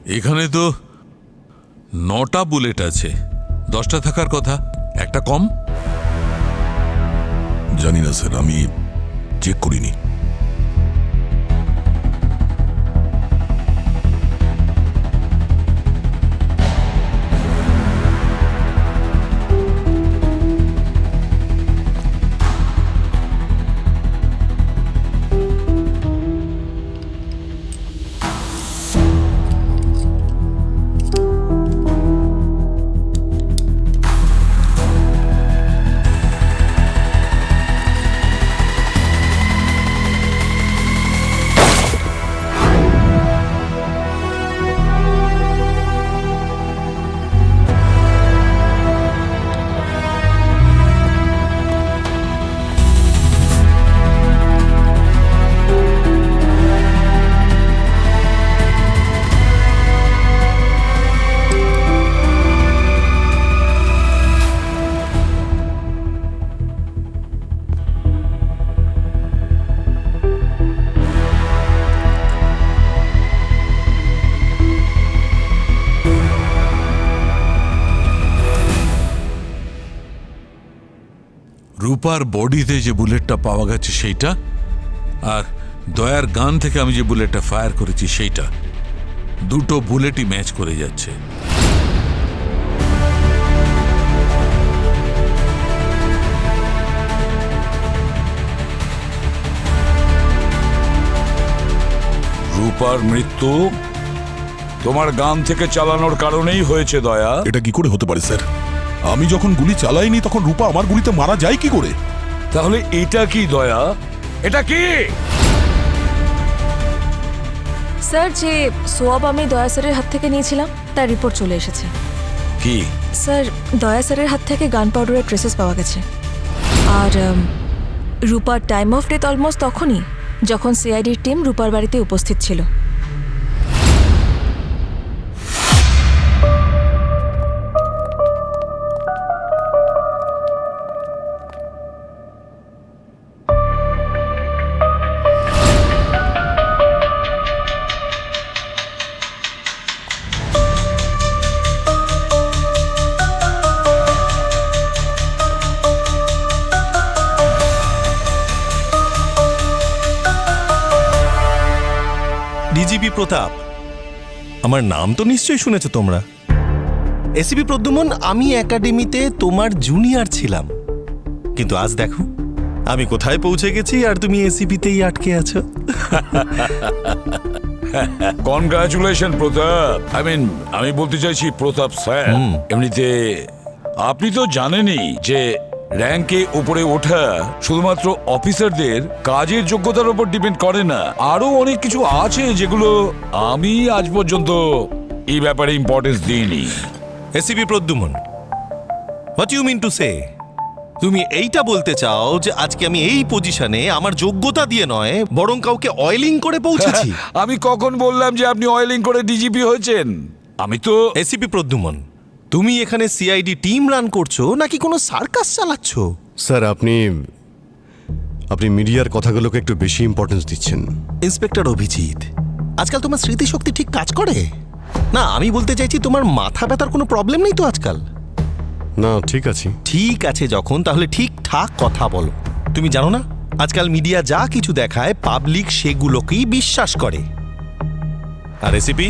এখানে তো 9টা বুলেট আছে, 10টা থাকার কথা, একটা কম। জানি না স্যার, আমি চেক করিনি। রূপার বডিতে যে বুলেটটা পাওয়া গেছে সেইটা, আর দয়ার গান থেকে আমি যে বুলেটটা ফায়ার করেছি সেইটা, দুটো বুলেটই ম্যাচ করে যাচ্ছে। রূপার মৃত্যু তোমার গান থেকে চালানোর কারণেই হয়েছে দয়া। এটা কি করে হতে পারে স্যার? আমি যখন গুলি চালাইনি তখন রূপা আমার গুলিতে মারা যায় কি করে? তাহলে এটা কি দয়া? এটা কি? স্যার, যে সোয়াব আমি দয়া স্যারের হাত থেকে নিয়েছিলাম তার রিপোর্ট চলে এসেছে। কি? স্যার, দয়া স্যারের হাত থেকে গান পাউডারের ট্রেসেস পাওয়া গেছে। আর রূপার টাইম অফ ডেথ অলমোস্ট তখনই যখন সিআইডির টিম রূপার বাড়িতে উপস্থিত ছিল। ডিজিপি প্রতাপ, আমার নাম তো নিশ্চয়ই শুনেছো তোমরা। এসিপি প্রদ্যুমন, আমি একাডেমিতে তোমার জুনিয়র ছিলাম, কিন্তু আজ দেখো আমি কোথায় পৌঁছে গেছি আর তুমি এসিপিতেই আটকে আছো। কনগ্রাচুলেশন প্রতাপ। আমি বলতে চাইছি প্রতাপ স্যার, এমনিতে আপনি তো জানেনই যে র্যাঙ্কে উপরে ওঠা শুধুমাত্র অফিসারদের কাজের যোগ্যতার উপর ডিপেন্ড করে না, আরো অনেক কিছু আছে যেগুলো আমি আজ পর্যন্ত এই ব্যাপারে ইম্পর্টেন্স দিইনি। ACP Pradyuman, what you mean to say? তুমি এইটা বলতে চাও যে আজকে আমি এই পজিশনে আমার যোগ্যতা দিয়ে নয় বরং কাউকে অয়েলিং করে পৌঁছেছি? আমি কখন বললাম যে আপনি অয়েলিং করে ডিজিপি হয়েছেন? আমি তো এসিপি প্রদ্যুমন, তুমি এখানে সিআইডি টিম রান করছো নাকি কোনো সার্কাস চালাচ্ছ? স্যার, আপনি মিডিয়ার কথাগুলোকে একটু বেশি ইম্পর্টেন্স দিচ্ছেন। ইন্সপেক্টর অভিজিৎ, আজকাল তোমার স্মৃতিশক্তি ঠিক কাজ করে না? আমি বলতে চাইছি তোমার মাথা ব্যথার কোনো প্রবলেম নেই তো আজকাল? না, ঠিক আছে। ঠিক আছে যখন, তাহলে ঠিকঠাক কথা বলো। তুমি জানো না আজকাল মিডিয়া যা কিছু দেখায় পাবলিক সেগুলোকেই বিশ্বাস করে। আর এসিপি,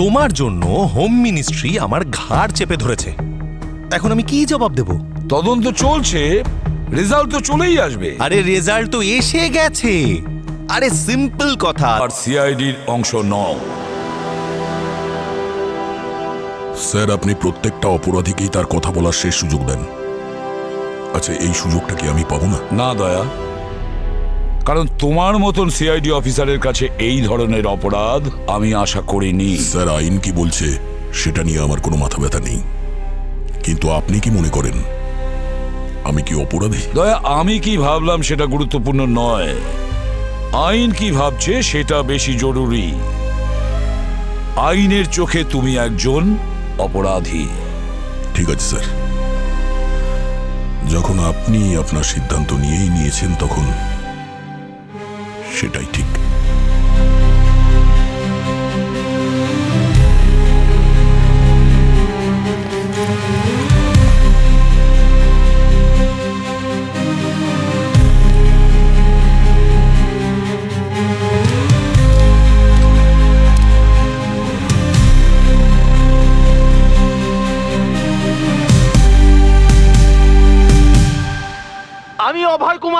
তোমার জন্য হোম মিনিস্ট্রি আমার ঘাড় চেপে ধরেছে। এখন আমি কি জবাব দেব? তদন্ত চলছে, রেজাল্ট তো চলেই আসবে। আরে রেজাল্ট তো এসে গেছে। আরে সিম্পল কথা। আর সিআইডির অংশ নও। স্যার, আপনি প্রত্যেকটা অপরাধীকেই তার কথা বলার শেষ সুযোগ দেন। আচ্ছা, এই সুযোগটা কি আমি পাবো না? না দয়া, কারণ তোমার মতন সিআইডি অফিসারের কাছে এই ধরনের অপরাধ আমি আশা করিনি। স্যার, আইন কি বলছে সেটা নিয়ে আমার কোনো মাথা ব্যথা নেই, কিন্তু আপনি কি মনে করেন আমি কি অপরাধী? দয়া, আমি কি ভাবলাম সেটা গুরুত্বপূর্ণ নয়, আইন কি ভাবছে সেটা বেশি জরুরি। আইনের চোখে তুমি একজন অপরাধী। ঠিক আছে স্যার, যখন আপনি আপনার সিদ্ধান্ত নিয়েই নিয়েছেন তখন সেটাই ঠিক।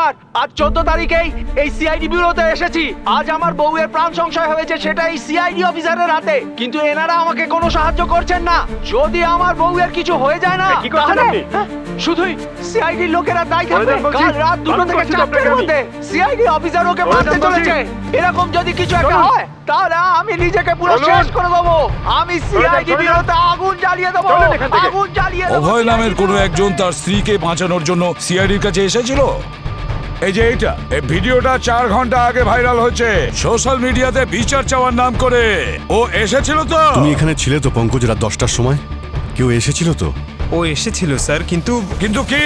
কুমার, আজ 14 তারিখেই এই সিআইডি ব্যুরোতে এসেছি। আজ আমার বউয়ের প্রাণ সংশয় হয়েছে, সেটা এই সিআইডি অফিসারের হাতে। কিন্তু এনারা আমাকে কোনো সাহায্য করছেন না। যদি আমার বউয়ের কিছু হয়ে যায় না, তাহলে শুধুই সিআইডি লোকেরা দায়ী থাকবে। কাল রাত 2টো থেকে 4টের মধ্যে সিআইডি অফিসার ওকে মারতে চলেছে। এরকম যদি কিছু একটা হয়, তাহলে আমি নিজেকে পুরো শেষ করে দেবো। আমি সিআইডি ব্যুরোতে আগুন জ্বালিয়ে দেবো, আগুন জ্বালিয়ে দেবো। অভয় নামের কোনো একজন তার স্ত্রীকে বাঁচানোর জন্য সিআইডির কাছে এসেছিল। এই যে এই ভিডিওটা 4 ঘন্টা আগে ভাইরাল হচ্ছে সোশ্যাল মিডিয়াতে বিচার চাওয়ার নাম করে। ও এসেছিল তো? তুমি এখানে ছিলে তো পঙ্কজ রাত 10টার সময়? কেউ এসেছিল তো? ও এসেছিল স্যার, কিন্তু কিন্তু কি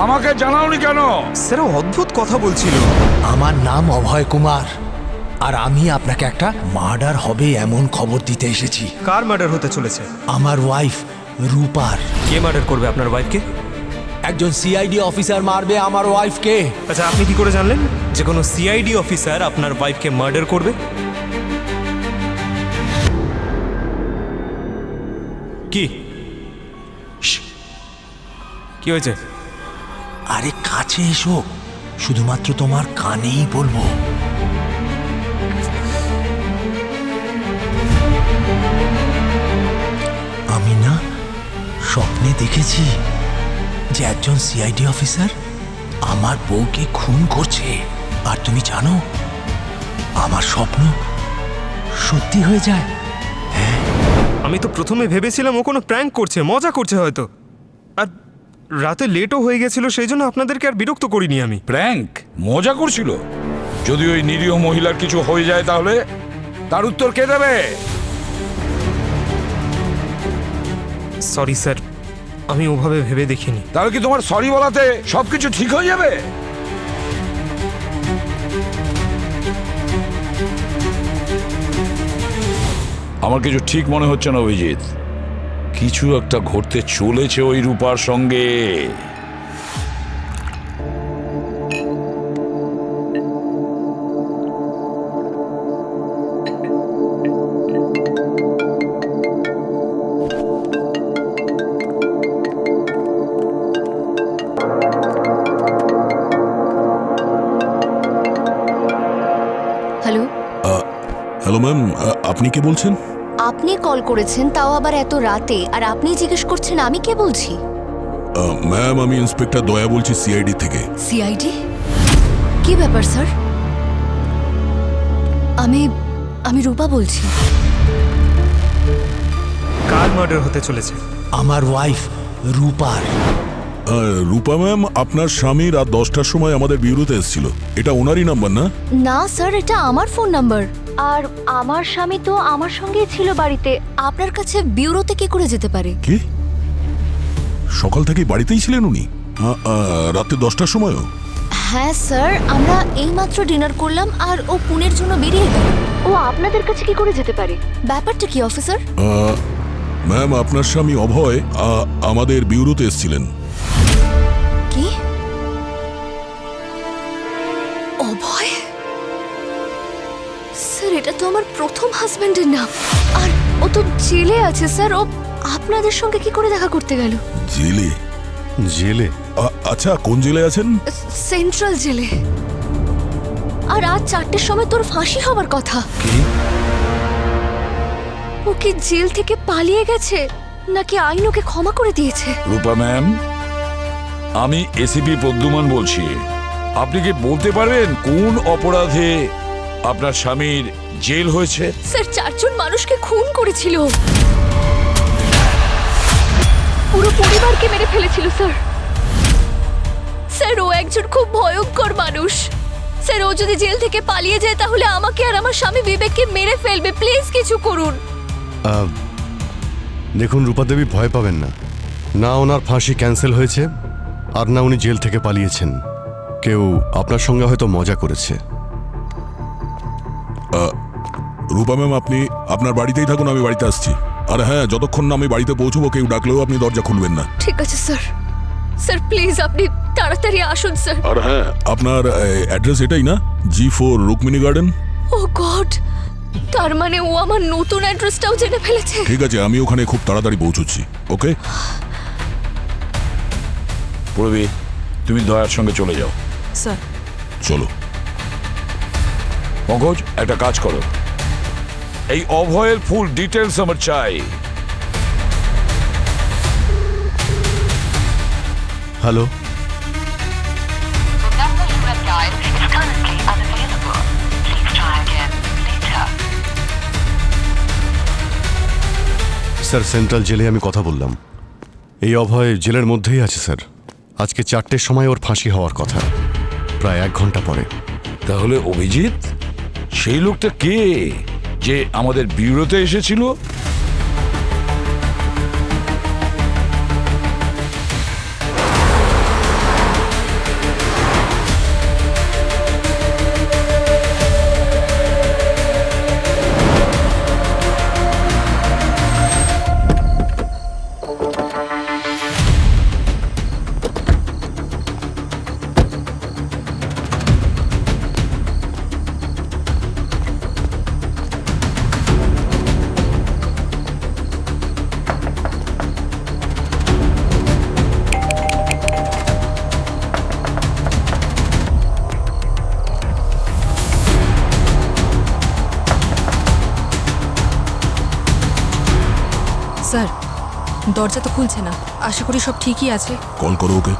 আমাকে জানাওনি কেন? স্যার ও অদ্ভুত কথা বলছিল। আমার নাম অভয় কুমার, আর আমি আপনাকে একটা মার্ডার হবে এমন খবর দিতে এসেছি। কার মার্ডার হতে চলেছে? আমার ওয়াইফ রূপার। কে মার্ডার করবে আপনার ওয়াইফকে? একজন সিআইডি অফিসার মারবে আমার ওয়াইফকে। আচ্ছা, আপনি কি করে জানলেন যে কোনো সিআইডি অফিসার আপনার ওয়াইফকে মার্ডার করবে? কি কি হয়েছে? আরে কাছে এসো, শুধুমাত্র তোমার কানেই বলবো। আমি না স্বপ্নে দেখেছি যে একজন সিআইডি অফিসার আমার বউকে খুন করছে। আর তুমি জানো, আমার স্বপ্ন সত্যি হয়ে যায়। আমি তো প্রথমে ভেবেছিলাম ও কোনো প্র্যাঙ্ক করছে, মজা করছে হয়তো। আর রাতে লেটও হয়ে গেছিল, সেই জন্য আপনাদেরকে আর বিরক্ত করিনি আমি। প্র্যাঙ্ক মজা করছিল? যদি ওই নিরীহ মহিলার কিছু হয়ে যায় তাহলে তার উত্তর কে দেবে? সরি স্যার, আমি ওভাবে ভেবে দেখিনি। তাহলে কি তোমার সরি বলাতে সবকিছু ঠিক হয়ে যাবে? আমার কিছু ঠিক মনে হচ্ছে না অভিজিৎ। কিছু একটা ঘটতে চলেছে ওই রূপার সঙ্গে। হ্যালো, হ্যালো ম্যাম, আপনি কে বলছেন? আপনি কল করেছেন, তাও আবার এত রাতে, আর আপনি জিজ্ঞেস করছেন আমি কে বলছি। ম্যাম, আমি ইন্সপেক্টর দয়া বলছি সিআইডি থেকে। সিআইডি? কি ব্যাপার স্যার? আমি রূপা বলছি। কার মার্ডার হতে চলেছে? আমার ওয়াইফ রূপার। রূপা ম্যাম, আপনার স্বামী রাত 10টার সময় আমাদের বিউরোতে এসেছিল। এটা ওনারই নাম্বার না? না স্যার, এটা আমার ফোন নাম্বার। আর আমার স্বামী তো আমার সঙ্গেই ছিল বাড়িতে। আপনার কাছে বিউরোতে কি করে যেতে পারে? কি সকাল থেকে বাড়িতেই ছিলেন উনি? রাতে 10টার সময়ও? হ্যাঁ স্যার, আমরা এইমাত্র ডিনার করলাম আর ও পুনের জন্য বেরিয়ে গেল। ও আপনাদের কাছে কি করে যেতে পারে? ব্যাপারটা কি অফিসার? ম্যাম, আপনার স্বামী অভয় আমাদের বিউরোতে এসেছিলেন। কি? অভয়? স্যার, এটা তো আমার প্রথম হাজবেন্ডের নাম। আর ও তো জেলে আছে স্যার। ও আপনাদের সঙ্গে কি করে দেখা করতে গেল? জেলে? জেলে? আচ্ছা, কোন জেলে আছেন? সেন্ট্রাল জেলে। আর রাত 4টের সময় তোর ফাঁসি হবার কথা। ও কি জেল থেকে পালিয়ে গেছে, নাকি আইন ওকে ক্ষমা করে দিয়েছে? রূপা ম্যাম, আমি এসিপি প্রদ্যুমান বলছি। আপনি কি বলতে পারবেন কোন অপরাধে আপনার স্বামীর জেল হয়েছে? স্যার, 4 জন মানুষকে খুন করেছিল। পুরো পরিবারকে মেরে ফেলেছিল স্যার। স্যার, ও একজন খুব ভয়ঙ্কর মানুষ। স্যার, ও যদি জেল থেকে পালিয়ে যায় তাহলে আমাকে আর আমার স্বামী বিবেককে মেরে ফেলবে। প্লিজ কিছু করুন। দেখুন রূপা দেবী, ভয় পাবেন না। না ওনার ফাঁসি ক্যান্সেল হয়েছে, আর না উনি জেল থেকে পালিয়েছেন। কেউ আপনার সঙ্গে হয়তো মজা করেছে। রূপা ম্যাম, আপনি আপনার বাড়িতেই থাকুন, আমি বাড়িতে আসছি। আর হ্যাঁ, যতক্ষণ না আমি বাড়িতে পৌঁছবো কেউ ডাকলেও আপনি দরজা খুলবেন না। ঠিক আছে স্যার। স্যার প্লিজ আপনি তাড়াতাড়ি আসুন স্যার। আর হ্যাঁ, আপনার অ্যাড্রেস এটাই না? G4 Rukmini garden? ও গড, তার মানে ও আমার নতুন অ্যাড্রেসটাও জেনে ফেলেছে। ঠিক আছে, আমি ওখানে খুব তাড়াতাড়ি পৌঁছচ্ছি। ওকে? পূরবী, তুমি দয়ার সঙ্গে চলে যাও। স্যার চলো। পঙ্কজ, একটা কাজ করো, এই অভয়ের ফুল ডিটেলস আমার চাই। হ্যালো, স্যার সেন্ট্রাল জেলে আমি কথা বললাম। এই অভয় জেলের মধ্যেই আছে স্যার। আজকে 4টের সময় ওর ফাঁসি হওয়ার কথা, প্রায় 1 ঘন্টা পরে। তাহলে অভিজিৎ সেই লোকটা কে যে আমাদের ব্যুরোতে এসেছিল? স্যার দরজা তো খুলছে না, আশা করি সব ঠিকই আছে। কল করো ওকে।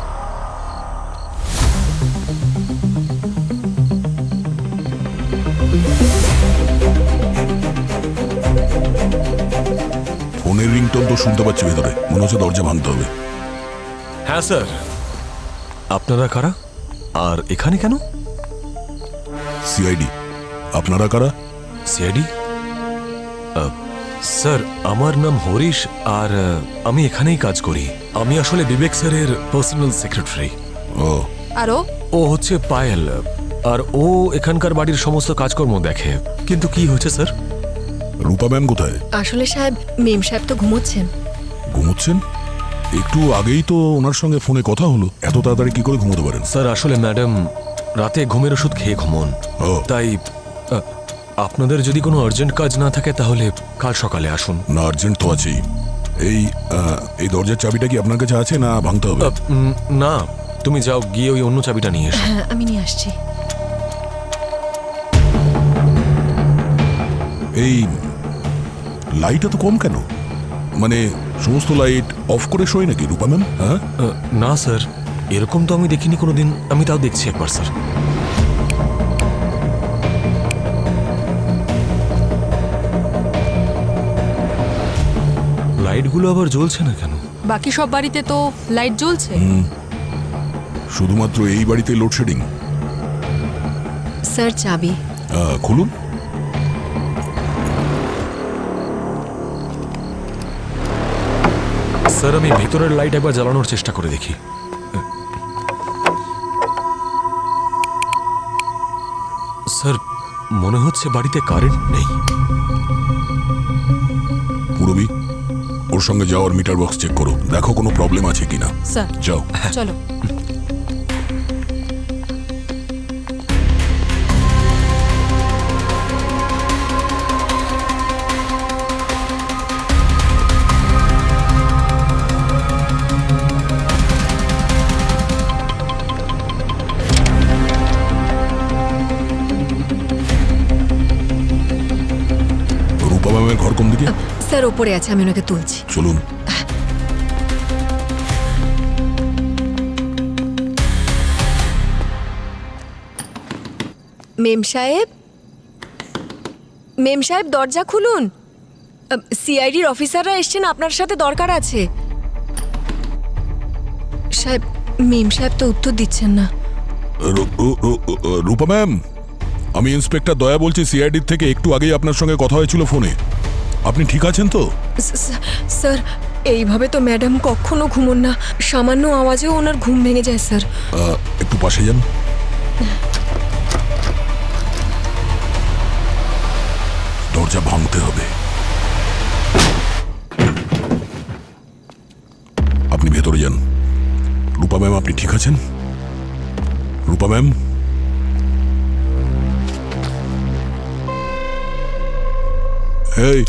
ফোনের রিংটোন তো শুনতে পাচ্ছি ভেতরে, মনে হচ্ছে দরজা ভাঙতে হবে। হ্যাঁ স্যার। আপনারা কারা আর এখানে কেন? সিআইডি। আপনারা কারা? সিআইডি? স্যার আমার নাম হরিশ আর আমি এখানেই কাজ করি। আমি আসলে বিবেক স্যারের পার্সোনাল সেক্রেটারি। ও, আরও ও হচ্ছে পায়েল, আর ও এখানকার বাড়ির সমস্ত কাজকর্ম দেখে। কিন্তু কি হয়েছে স্যার? রূপা ম্যাম কোথায়? আসলে সাহেব, মেম সাহেব তো ঘুমোচ্ছেন। ঘুমোচ্ছেন? একটু আগেই তো ওনার সঙ্গে ফোনে কথা হলো, এত তাড়াতাড়ি কি করে ঘুমোতে পারেন? স্যার আসলে ম্যাডাম রাতে ঘুমের ওষুধ খেয়ে ঘুমোন, ও। তাই আপনাদের যদি কোনো আর্জেন্ট কাজ না থাকে তাহলে কাল সকালে আসুন। না, আর্জেন্ট তো আছেই। এই দরজার চাবিটা কি আপনার কাছে আছে না ভাঙতে হবে? না, তুমি যাও গিয়ে ওই অন্য চাবিটা নিয়ে এসো। হ্যাঁ, আমি নিয়ে আসছি। এই লাইট এত কম কেন? মানে সমস্ত লাইট অফ করে শোয় নাকি রূপা ম্যাম? হ্যাঁ, না স্যার, এরকম তো আমি দেখিনি কোনোদিন। আমি তাও দেখছি একবার স্যার। লাইটগুলো আবার জ্বলছে না কেন? বাকি সব বাড়িতে তো লাইট জ্বলছে। শুধুমাত্র এই বাড়িতে লোডশেডিং? স্যার চাবি। খুলুন। স্যার আমি ভিতরের লাইট একবার জ্বালানোর চেষ্টা করে দেখি। স্যার মনে হচ্ছে বাড়িতে কারেন্ট নেই। পুরবি, ওর সঙ্গে যাওয়ার মিটার বক্স চেক করো, দেখো কোনো প্রবলেম আছে কিনা। স্যার যাও। চলো। রূপা ম্যামের ঘর কোন দিকে? স্যার ওপরে আছে, আমি ওনাকে তুলছি। চলুন। মেম সাহেব, মেম সাহেব দরজা খুলুন। সিআইডির অফিসাররা এসছেন, আপনার সাথে দরকার আছে। সাহেব, মেম সাহেব তো উত্তর দিচ্ছেন না। রূপা ম্যাম, আমি ইন্সপেক্টর দয়া বলছি সিআইডির থেকে। একটু আগেই আপনার সঙ্গে কথা হয়েছিল ফোনে। আপনি ঠিক আছেন তো? স্যার এইভাবে তো ম্যাডাম কখনো ঘুমোন না, সামান্য আওয়াজেও ওনার ঘুম ভেঙে যায় স্যার। একটু পাশে যান। দরজা ভাঙতে হবে। আপনি ভেতরে যান। রূপা ম্যাম, আপনি ঠিক আছেন? রূপা ম্যাম, এই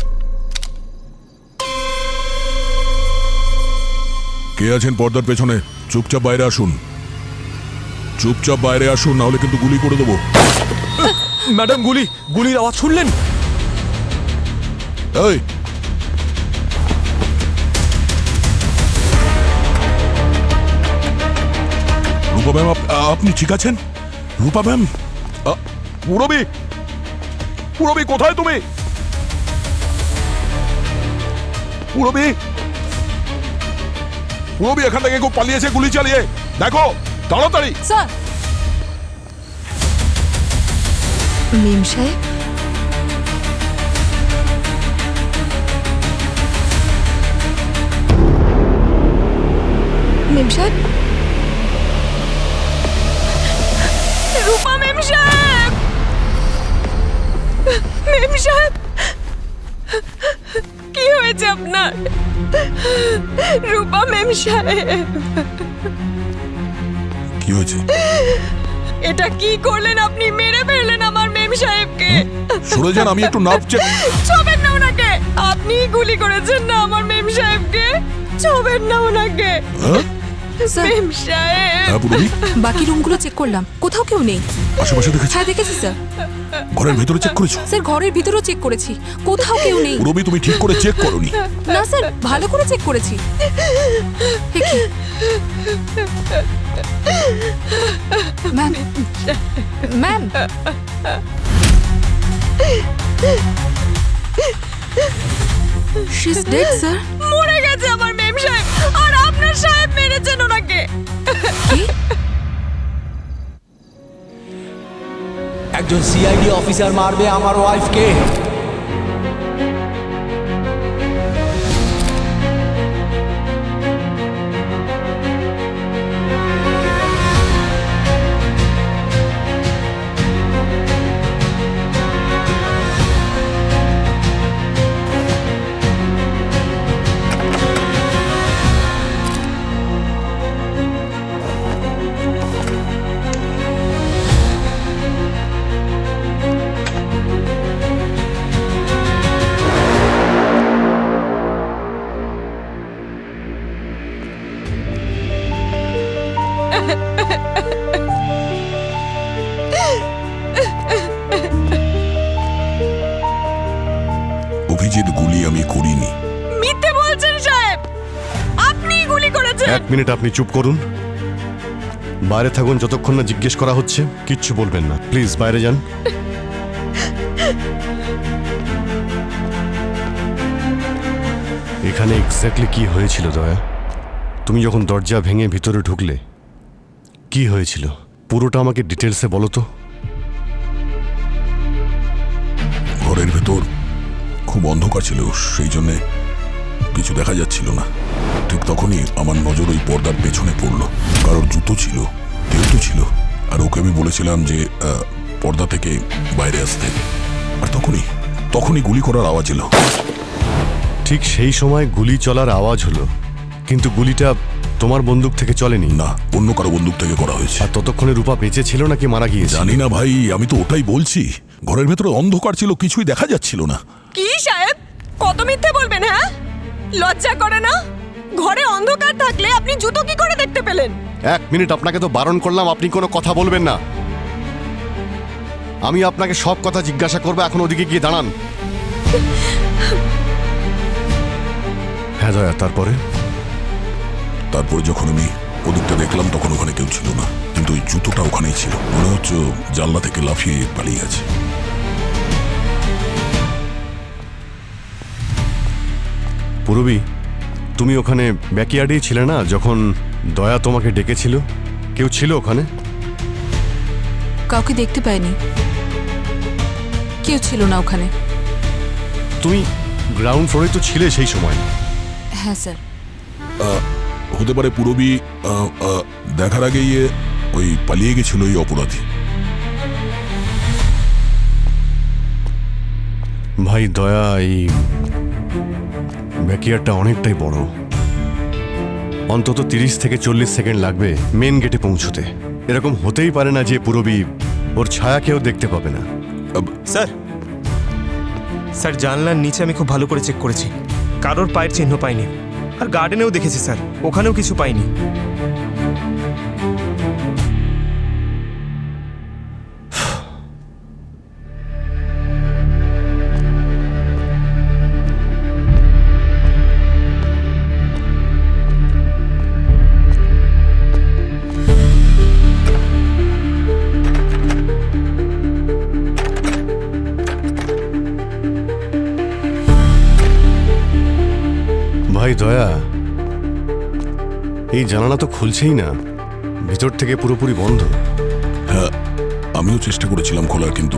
কে আছেন পর্দার পেছনে? চুপচাপ বাইরে আসুন। চুপচাপ বাইরে আসুন, না হলে কিন্তু গুলি করে দেবো। ম্যাডাম, গুলির আওয়াজ শুনলেন? এই, রূপা ম্যাম, আপনি ঠিক আছেন? রূপা ম্যাম, পুরবি, পুরবি কোথায় তুমি? পুরবি, পুরবি এখান থেকে কেউ পালিয়েছে গুলি চালিয়ে, দেখো তাড়াতাড়ি। স্যার, মেম সাহেব, মেম সাহেব, রূপা মেম সাহেব, মেম সাহেব, কি হয়েছে আপনার? রূপা মেম সাহেব, কি হয়েছে? এটা কি করলেন আপনি? মেরে ফেললেন আমার মেম সাহেবকে। সরে যান, আমি একটু নাপ চেক। ছবেন না ওনাকে, আপনি গুলি করেছেন না আমার মেম সাহেবকে। ছবেন না ওনাকে মেম সাহেব। হ্যাঁ পুরবি, বাকি রুমগুলো চেক করলাম, কোথাও কেউ নেই। আশেপাশে দেখেছি। হ্যাঁ দেখেছি স্যার। ঘরের ভেতরে চেক করেছো? স্যার ঘরের ভিতরেও চেক করেছি, কোথাও কেউ নেই। পুরবি, তুমি ঠিক করে চেক করোনি। না স্যার, ভালো করে চেক করেছি। এ কি? Ma'am, ma'am, she is dead sir. মরে গেছে আমার মেম সাহেব, আর আপনার সাহেব মেরেছেন ওনাকে। কি? একজন সিআইডি অফিসার মারবে আমার ওয়াইফকে? অভিজিৎ, গুলি আমি করিনি। মিথ্যে বলছেন সাহেব, আপনি গুলি করেছেন। এক মিনিট, আপনি চুপ করুন। বাইরে থাকুন যতক্ষণ না জিজ্ঞেস করা হচ্ছে। কিচ্ছু বলবেন না, প্লিজ বাইরে যান। এখানে এক্স্যাক্টলি কি হয়েছিল দয়া? তুমি যখন দরজা ভেঙে ভিতরে ঢুকলে কি হয়েছিল পুরোটা আমাকে ডিটেলসে বলো তো। ঘরের ভেতর খুব অন্ধকার ছিল, সেই জন্য কিছু দেখা যাচ্ছিল না। ঠিক তখনই আমার নজর ওই পর্দার পেছনে পড়লো। কারোর জুতো ছিল, তেলটু ছিল, আর ওকে আমি বলেছিলাম যে পর্দা থেকে বাইরে আসতে। আর তখনই গুলি করার আওয়াজ এলো। ঠিক সেই সময় গুলি চলার আওয়াজ হলো, কিন্তু গুলিটা তোমার বন্দুক থেকে চলেনি। না, অন্য কারো বন্দুক থেকে করা হয়েছে। আর ততক্ষণে রূপা বেঁচে ছিল নাকি মারা গিয়েছে? জানি না ভাই, আমি তো ওটাই বলছি। ঘরের ভেতরে অন্ধকার ছিল, কিছুই দেখা যাচ্ছিল না। কি সাহেব, কত মিথ্যে বলবেন? হ্যাঁ, লজ্জা করে না? ঘরে অন্ধকার থাকলে আপনি জুতো কি করে দেখতে পেলেন? এক মিনিট, আপনাকে তো বারণ করলাম আপনি কোনো কথা বলবেন না। আমি আপনাকে সব কথা জিজ্ঞাসা করবো, এখন ওদিকে গিয়ে দাঁড়ান। হ্যাঁ দয়া, তারপরে যখন আমি ওদিকটা দেখলাম তখন ওখানে কেউ ছিল না, কিন্তু ওই জুতোটা ওখানেই ছিল। মনে হচ্ছে জানলা থেকে লাফিয়ে পালিয়ে গেছে। পুরবী, তুমি ওখানে ব্যাকইয়ার্ডেই ছিলে না যখন দয়া তোমাকে ডেকেছিল? কেউ ছিল ওখানে? কাউকে দেখতে পাইনি, কেউ ছিল না ওখানে। তুমি গ্রাউন্ড ফ্লোরে তো ছিলে সেই সময়। হ্যাঁ স্যার। হতে পারে পুরবী দেখার আগেই ওই পালিয়ে গেছিল ওই অপরাধী। ভাই দয়া, এই ব্যাকইয়ার্ডটা অনেকটাই বড়। অন্তত 30 থেকে 40 সেকেন্ড লাগবে মেন গেটে পৌঁছতে। এরকম হতেই পারে না যে পুরবী ওর ছায়া কেউ দেখতে পাবে না। স্যার, স্যার জানলার নিচে আমি খুব ভালো করে চেক করেছি, কারোর পায়ের চিহ্ন পাইনি। আর গার্ডেনেও দেখেছি স্যার, ওখানেও কিছু পাইনি। ভাই দয়া, এই জানালা তো খুলছেই না, ভিতর থেকে পুরোপুরি বন্ধ। হ্যাঁ, আমিও চেষ্টা করেছিলাম খোলার, কিন্তু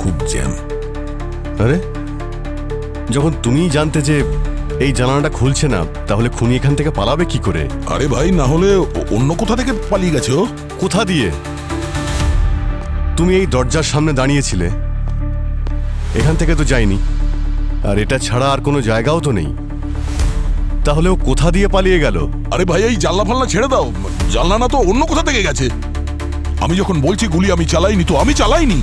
খুব জ্যাম। আরে যখন তুমিই জানতে যে এই জানালাটা খুলছে না, তাহলে খুনি এখান থেকে পালাবে কি করে? আরে ভাই, না হলে অন্য কোথা থেকে পালিয়ে গেছে ও। কোথা দিয়ে? তুমি এই দরজার সামনে দাঁড়িয়েছিলে, এখান থেকে তো যায়নি, আর এটা ছাড়া আর কোনো জায়গাও তো নেই। তাহলে ও কোথা দিয়ে পালিয়ে গেল? আরে ভাই, এই জানলা ফাল্লা ছেড়ে দাও, জানলা না তো অন্য কোথা থেকে গেছে। আমি যখন বলছি গুলি আমি চালাইনি, তো আমি চালাইনি।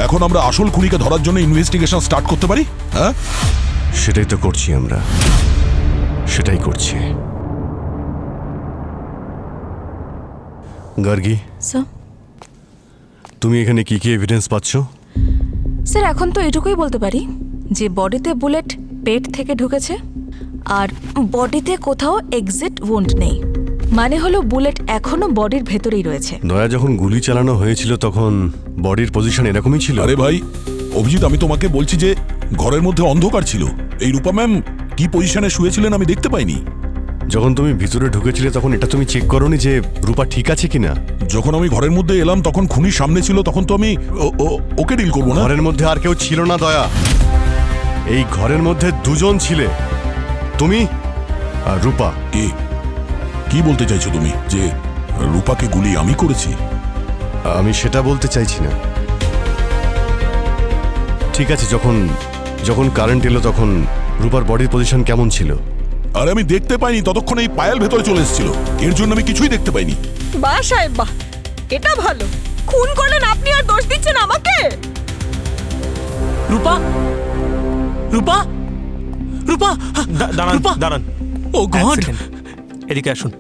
এখন আমরা আসল খুনিকে ধরার জন্য ইনভেস্টিগেশন স্টার্ট করতে পারি। হ্যাঁ, সেটাই তো করছি আমরা, সেটাই করছি। গার্গী, স্যার তুমি এখানে কি কি এভিডেন্স পাচ্ছ? স্যার এখন তো এটুকুই বলতে পারি যে বডিতে বুলেট পেট থেকে ঢুকেছে, আর বডিতে কোথাও এক্সিট ওয়ুন্ড নেই। মানে হলো বুলেট এখনো বডির ভেতরেই রয়েছে। দয়া, যখন গুলি চালানো হয়েছিল তখন বডির পজিশন এরকমই ছিল? আরে ভাই অভিজিৎ, আমি তোমাকে বলছি যে ঘরের মধ্যে অন্ধকার ছিল। এই রূপা ম্যাম কি পজিশনে শুয়েছিলেন আমি দেখতে পাইনি। যখন তুমি ভিতরে ঢুকেছিলে তখন এটা তুমি চেক করোনি যে রূপা ঠিক আছে কিনা? যখন আমি ঘরের মধ্যে এলাম তখন খুনি সামনে ছিল, তখন তো আমি ওকে ডিল করবো না। ঘরের মধ্যে আর কেউ ছিল না দয়া, এই ঘরের মধ্যে দুজন ছিলে, তুমি আর রূপা। কি বলতে চাইছো তুমি, যে রূপাকে গুলি আমি করেছি? আমি সেটা বলতে চাইছি না। ঠিক আছে, যখন যখন কারেন্ট এলো তখন রূপার বডির পজিশন কেমন ছিল? আরে আমি দেখতে পাইনি, ততক্ষণ এই পায়েল ভেতরে চলে এসেছিল, এর জন্য আমি কিছুই দেখতে পাইনি। বাহ সাহেব বাহ, এটা ভালো। খুন করলেন আপনি আর দোষ দিচ্ছেন আমাকে? রূপা, রূপা, রূপা, দাঁড়ান দাঁড়ান, ও গড, এদিকে আসুন।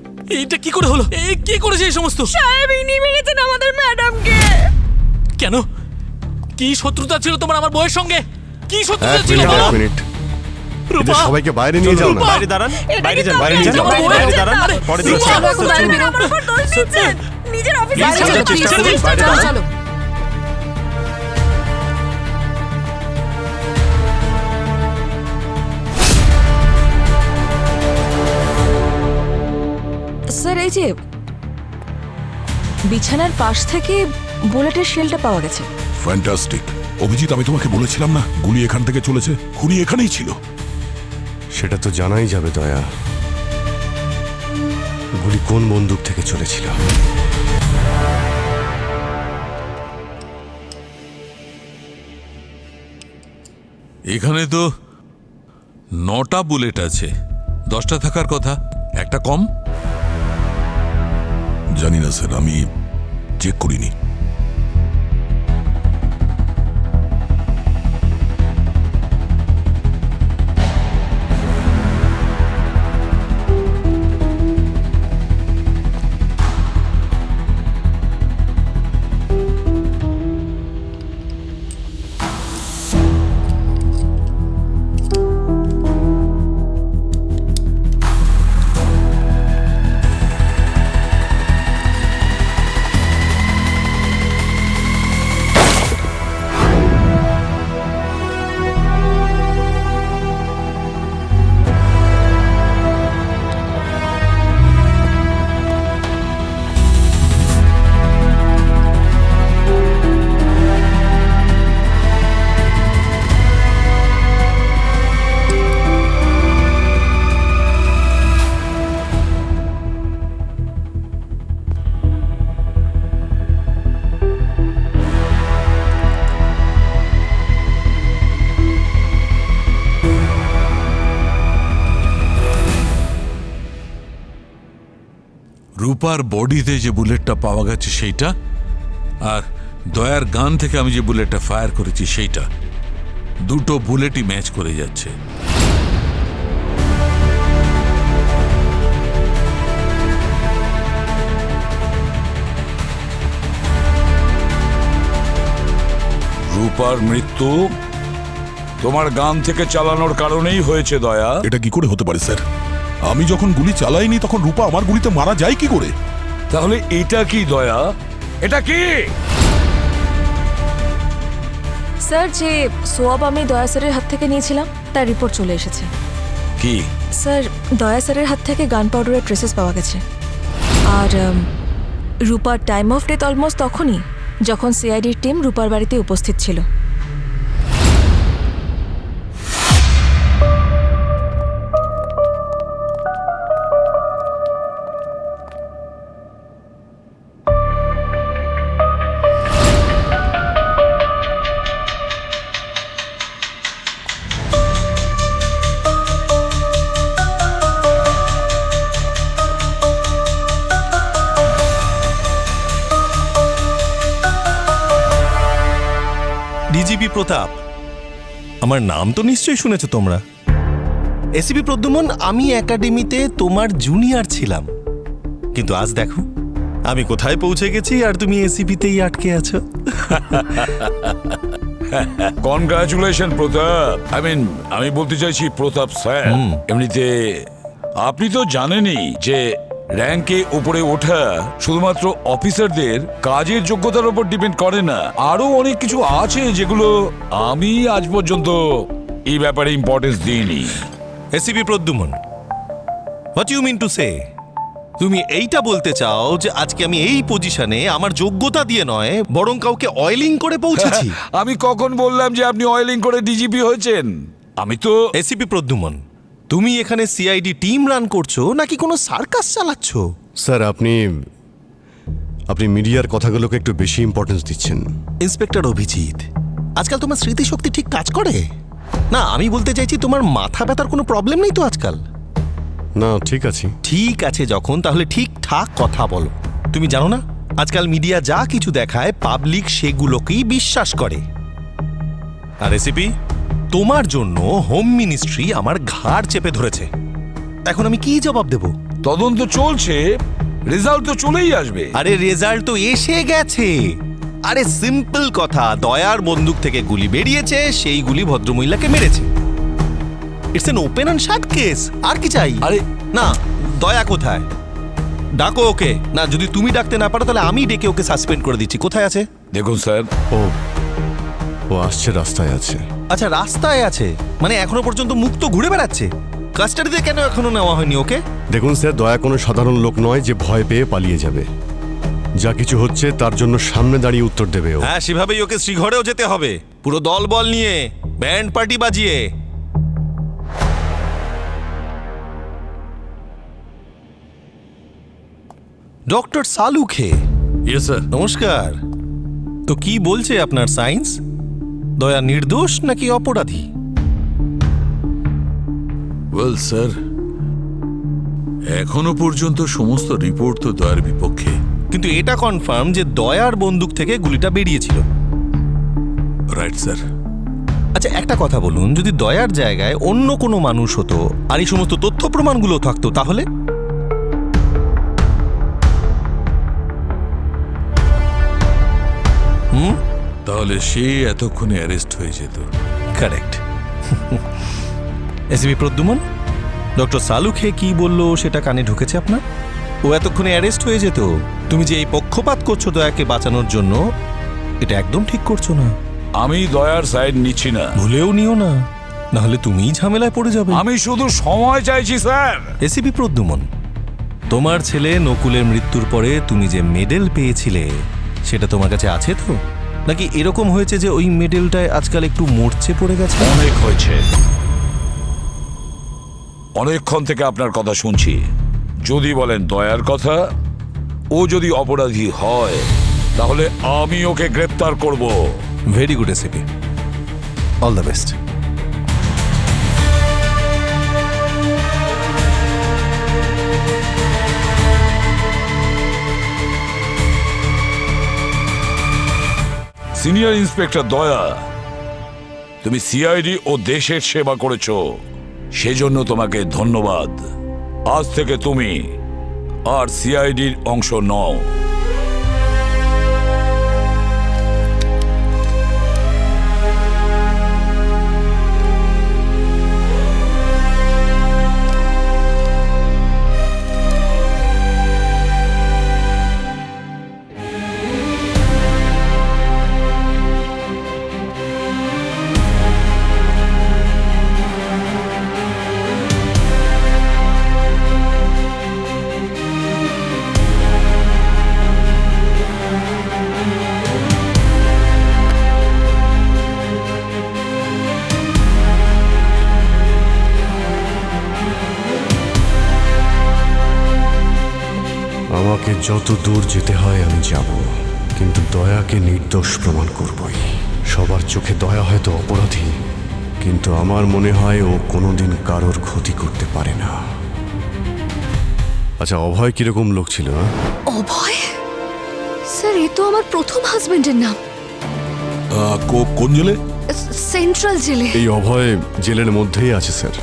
এটা কি করে হলো? কে করেছে এই সমস্ত? সাহেব ইনি মেরেছেন আমাদের ম্যাডামকে। কেন? কি শত্রুতা ছিল তোমার আমার বউয়ের সঙ্গে? কি শত্রুতা এক ছিল? মিনিট, এক মিনিট, এদের সবাইকে বাইরে নিয়ে যাও না। বাইরে দাঁড়ান, বাইরে যান, বাইরে যান, বাইরে দাঁড়ান, পরে দিচ্ছি। নিজের অফিসে চলো। স্যার এই যে বিছানার পাশ থেকে বুলেটের শেলটা পাওয়া গেছে। ফ্যান্টাস্টিক। অভিজিৎ, আমি তোমাকে বলেছিলাম না গুলি এখান থেকে চলেছে, খুনি এখানেই ছিল। সেটা তো জানাই যাবে দয়া, গুলি কোন বন্দুক থেকে চলেছিল। এখানে তো 9টা বুলেট আছে, 10টা থাকার কথা, একটা কম। জানি না স্যার, আমি চেক করিনি। রূপার বডিতে যে বুলেটটা পাওয়া গেছে সেইটা, আর দয়ার গান থেকে আমি যে বুলেটটা ফায়ার করেছি সেইটা, দুটো বুলেটই ম্যাচ করে যাচ্ছে। রূপার মৃত্যু তোমার গান থেকে চালানোর কারণেই হয়েছে দয়া। এটা কি করে হতে পারে স্যার? আমি যখন গুলি চালাইনি তখন রূপা আমার গুলিতে মারা যায় কি করে? তাহলে এটা কি দয়া? এটা কি? স্যার যে সোয়াব আমি দয়া স্যারের হাত থেকে নিয়েছিলাম তার রিপোর্ট চলে এসেছে। কি? স্যার, দয়া স্যারের হাত থেকে গান পাউডারের ট্রেসেস পাওয়া গেছে। আর রূপার টাইম অফ ডেথ অলমোস্ট তখনই যখন সিআইডির টিম রূপার বাড়িতে উপস্থিত ছিল। ডিজিপি প্রতাপ, আমার নাম তো নিশ্চয়ই শুনেছো তোমরা। এসিপি প্রদ্যুমন, আমি একাডেমিতে তোমার জুনিয়র ছিলাম, কিন্তু আজ দেখো আমি কোথায় পৌঁছে গেছি আর তুমি এসিপিতেই আটকে আছো। কনগ্রাচুলেশন প্রতাপ। আমি বলতে চাইছি প্রতাপ স্যার, এমনিতে আপনি তো জানেনই যে র্যাঙ্কে উপরে ওঠা শুধুমাত্র অফিসারদের কাজের যোগ্যতার উপর ডিপেন্ড করে না, আরো অনেক কিছু আছে যেগুলো আমি আজ পর্যন্ত এই ব্যাপারে ইম্পর্টেন্স দিইনি। ACP Pradyuman, what you mean to say? তুমি এইটা বলতে চাও যে আজকে আমি এই পজিশনে আমার যোগ্যতা দিয়ে নয় বরং কাউকে অয়েলিং করে পৌঁছেছি? আমি কখন বললাম যে আপনি অয়েলিং করে ডিজিপি হয়েছেন? আমি তো এসিপি প্রদ্যুমন, তুমি এখানে সিআইডি টিম রান করছো নাকি কোনো সার্কাস চালাচ্ছ? স্যার, আপনি মিডিয়ার কথাগুলোকে একটু বেশি ইম্পর্টেন্স দিচ্ছেন। ইন্সপেক্টর অভিজিৎ, আজকাল তোমার স্মৃতিশক্তি ঠিক কাজ করে না? আমি বলতে চাইছি তোমার মাথা ব্যথার কোনো প্রবলেম নেই তো আজকাল? না, ঠিক আছে। ঠিক আছে যখন, তাহলে ঠিকঠাক কথা বলো। তুমি জানো না আজকাল মিডিয়া যা কিছু দেখায় পাবলিক সেগুলোকেই বিশ্বাস করে। আর এসিপি, তোমার জন্য হোম মিনিস্ট্রি আমার ঘাড় চেপে ধরেছে। এখন আমি কি জবাব দেব? তদন্ত চলছে, রেজাল্ট তো চলেই আসবে। আরে রেজাল্ট তো এসে গেছে। আরে সিম্পল কথা, দয়ার বন্দুক থেকে গুলি বেরিয়েছে, সেই গুলি ভদ্রমহিলাকে মেরেছে। It's an open and shut case. আর কি চাই? আরে না, দয়া কোথায়? ডাকো ওকে। না, যদি তুমি ডাকতে না পারো তাহলে আমি ডেকে ওকে সাসপেন্ড করে দিচ্ছি। কোথায় আছে? দেখুন স্যার, ও আসছে, রাস্তায় আছে। আচ্ছা, রাস্তায় আছে মানে এখনো পর্যন্ত মুক্ত ঘুরে বেড়াচ্ছে? কাস্টাডিতে কেন এখনো নেওয়া হয়নি ওকে? দেখুন স্যার, দয়া কোনো সাধারণ লোক নয় যে ভয় পেয়ে পালিয়ে যাবে। যা কিছু হচ্ছে তার জন্য সামনে দাঁড়িয়ে উত্তর দেবে ও। হ্যাঁ, সেভাবেই ওকে শ্রীঘরেও যেতে হবে, পুরো দল বল নিয়ে, ব্যান্ড পার্টি বাজিয়ে। ডক্টর সালুখে। Yes sir. নমস্কার। তো কি বলছে আপনার সায়েন্স? দয়া নির্দোষ নাকি অপরাধী? ওয়েল স্যার, এখনো পর্যন্ত সমস্ত রিপোর্ট তো দয়ার বিপক্ষে। কিন্তু এটা কনফার্ম যে দয়ার বন্দুক থেকে গুলিটা বেরিয়েছিল। Right sir. আচ্ছা, একটা কথা বলুন, যদি দয়ার জায়গায় অন্য কোনো মানুষ হতো আর এই সমস্ত তথ্য প্রমাণগুলো থাকতো তাহলে? তাহলে সে এতক্ষণে অ্যারেস্ট হয়ে যেত। Correct. ACP Pradyuman, doctor Salunkhe কি বললো সেটা কানে ঢুকেছে আপনার? ও এতক্ষণে অ্যারেস্ট হয়ে যেত। তুমি যে এই পক্ষপাত করছো দয়াকে বাঁচানোর জন্য, এটা একদম ঠিক করছো না। আমি দয়ার সাইড নিচ্ছি না। ভুলেও নিও না, নাহলে তুমিই ঝামেলায় পড়ে যাবে। আমি শুধু সময় চাইছি স্যার। এসিপি প্রদ্যুমন, তোমার ছেলে নকুলের মৃত্যুর পরে তুমি যে মেডেল পেয়েছিলে সেটা তোমার কাছে আছে তো? নাকি এরকম হয়েছে যে ওই মেডেলটায় আজকাল একটু মরচে পড়ে গেছে? অনেক হয়েছে, অনেকক্ষণ থেকে আপনার কথা শুনছি। যদি বলেন দয়ার কথা, ও যদি অপরাধী হয় তাহলে আমি ওকে গ্রেপ্তার করব। Very good ACP, all the best. Senior inspector দয়া, তুমি সিআইডি ও দেশের সেবা করেছো, সেজন্য তোমাকে ধন্যবাদ। আজ থেকে তুমি আর সিআইডির অংশ নও। যত দূর যেতে হয় আমি যাব, কিন্তু দয়াকে নির্দোষ প্রমাণ করবই। সবার চোখে দয়া হয়তো অপরাধী, কিন্তু আমার মনে হয় ও কোনোদিন কারোর ক্ষতি করতে পারে না। আচ্ছা, অভয় কিরকম লোক ছিল? অভয় স্যার, এ তো আমার প্রথম হাজবেন্ডের নাম। কোন জেলে? সেন্ট্রাল জেলে। এই অভয় জেলের মধ্যেই আছে স্যার,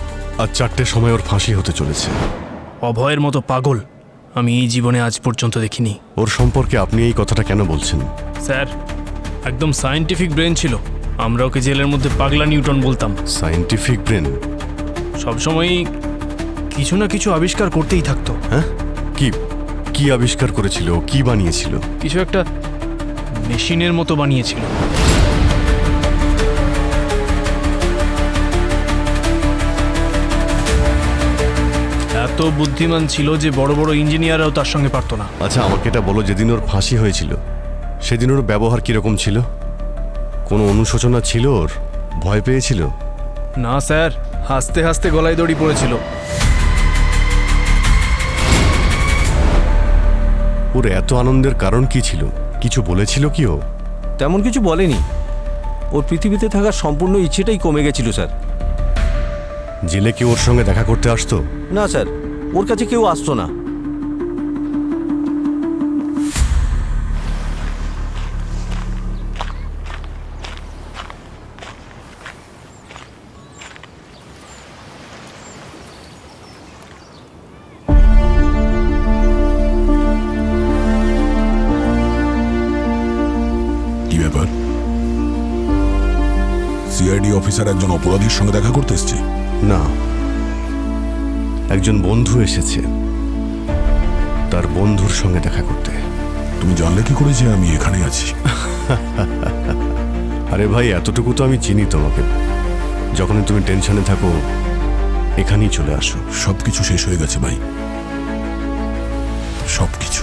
আর 4টের সময় ওর ফাঁসি হতে চলেছে। অভয়ের মতো পাগল আমি এই জীবনে আজ পর্যন্ত দেখিনি। ওর সম্পর্কে আপনি এই কথাটা কেন বলছেন? স্যার, একদম সায়েন্টিফিক ব্রেন ছিল। আমরা ওকে জেলের মধ্যে পাগলা নিউটন বলতাম। Scientific brain? সবসময়ই কিছু না কিছু আবিষ্কার করতেই থাকতো। হ্যাঁ, কি কি আবিষ্কার করেছিল? কি বানিয়েছিল? কিছু একটা মেশিনের মতো বানিয়েছিল। এত বুদ্ধিমান ছিল যে বড় বড় ইঞ্জিনিয়াররাও তার সঙ্গে পারতো না। আচ্ছা, আমাকে এটা বলো, যেদিন ওর ফাঁসি হয়েছিল সেদিন ওর ব্যবহার কিরকম ছিল? কোনো অনুশোচনা ছিল ওর? ভয় পেয়েছিল? না স্যার, হাসতে হাসতে গলায় দড়ি পড়েছিল। ওর এত আনন্দের কারণ কি ছিল? কিছু বলেছিল কি ও? তেমন কিছু বলেনি। ওর পৃথিবীতে থাকার সম্পূর্ণ ইচ্ছেটাই কমে গেছিল স্যার। জেলে কি ওর সঙ্গে দেখা করতে আসতো? না স্যার, ওর কাছে কেউ আসতো না। কি ব্যাপার? সিআইডি অফিসার একজন অপরাধীর সঙ্গে দেখা করতে এসছে? না, একজন বন্ধু এসেছে তার বন্ধুর সঙ্গে দেখা করতে। তুমি জানলে কি করে যে আমি এখানে আছি? আরে ভাই, এতটুকু তো আমি চিনি তোমাকে। যখনই তুমি টেনশনে থাকো এখানেই চলে আসো। সবকিছু শেষ হয়ে গেছে ভাই, সবকিছু।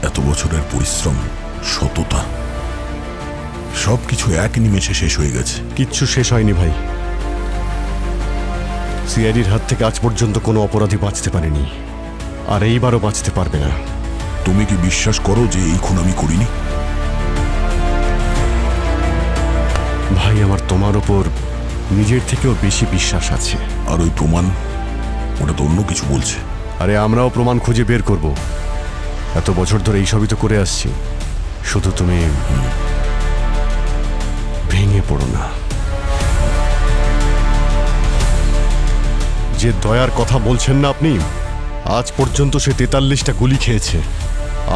এত বছরের পরিশ্রম, সততা, সবকিছু এক নিমেষে শেষ হয়ে গেছে। কিচ্ছু শেষ হয়নি ভাই। সিআইডির হাত থেকে আজ পর্যন্ত কোনো অপরাধী বাঁচতে পারেনি, আর এইবারও বাঁচতে পারবে না। তুমি কি বিশ্বাস করো যে এই খুন আমি করিনি? ভাই, আমার তোমার ওপর নিজের থেকেও বেশি বিশ্বাস আছে। আর ওই প্রমাণ, ওটা তো অন্য কিছু বলছে। আরে আমরাও প্রমাণ খুঁজে বের করব। এত বছর ধরে এইসবই তো করে আসছি। শুধু তুমি ভেঙে পড়ো না। যে দয়ার কথা বলছেন না আপনি, আজ পর্যন্ত সে 43টা গুলি খেয়েছে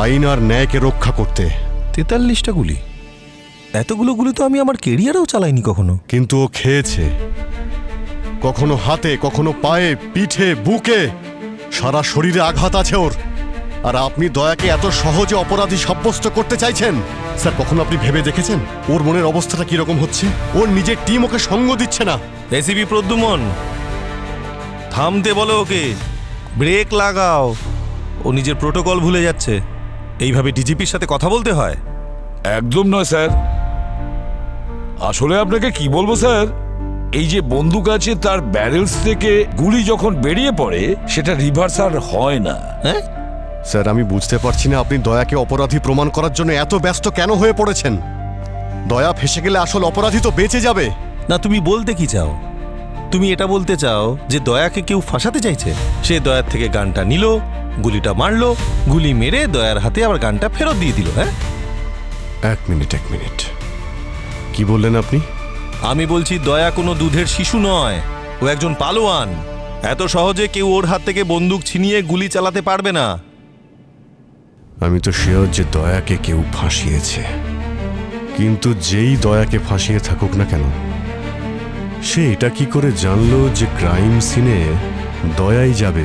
আইন আর ন্যায়কে রক্ষা করতে। 43টা গুলি? এতগুলো গুলি তো আমি আমার কেরিয়ারেও চালাইনি কখনো। কিন্তু ও খেয়েছে, কখনো হাতে, কখনো পায়ে, পিঠে, বুকে, সারা শরীরে আঘাত আছে ওর। আর আপনি দয়াকে এত সহজে অপরাধী সাব্যস্ত করতে চাইছেন? স্যার, কখনো আপনি ভেবে দেখেছেন ওর মনের অবস্থাটা কিরকম হচ্ছে? ওর নিজের টিম ওকে সঙ্গ দিচ্ছে না। এসিপি প্রদ্যুমন, থামতে বলো ওকে, ব্রেক লাগাও। ও নিজের প্রোটোকল ভুলে যাচ্ছে। এইভাবে ডিজিপির সাথে কথা বলতে হয়? একদম নয় স্যার। আসলে আপনাকে কি বলবো স্যার, এই যে বন্দুক আছে তার ব্যারেলস থেকে গুলি যখন বেরিয়ে পড়ে সেটা রিভার্স আর হয় না। হ্যাঁ স্যার, আমি বুঝতে পারছি না আপনি দয়াকে অপরাধী প্রমাণ করার জন্য এত ব্যস্ত কেন হয়ে পড়েছেন। দয়া ফেসে গেলে আসল অপরাধী তো বেঁচে যাবে। না, তুমি বলতে কি চাও? তুমি এটা বলতে চাও যে দয়াকে কেউ ফাঁসাতে চাইছে? সে দয়ার থেকে গানটা নিল, গুলিটা মারলো, গুলি মেরে দয়ার হাতে আবার গানটা ফেরত দিয়ে দিল। হ্যাঁ, এক মিনিট, কি বললেন আপনি? আমি বলছি দয়া কোনো দুধের শিশু নয়, ও একজন পালোয়ান। এত সহজে কেউ ওর হাত থেকে বন্দুক ছিনিয়ে গুলি চালাতে পারবে না। আমি তো শিওর যে দয়াকে কেউ ফাঁসিয়েছে, কিন্তু যেই দয়াকে ফাঁসিয়ে থাকুক না কেন, সে এটা কি করে জানলো যে ক্রাইম সিনে দয়াই যাবে,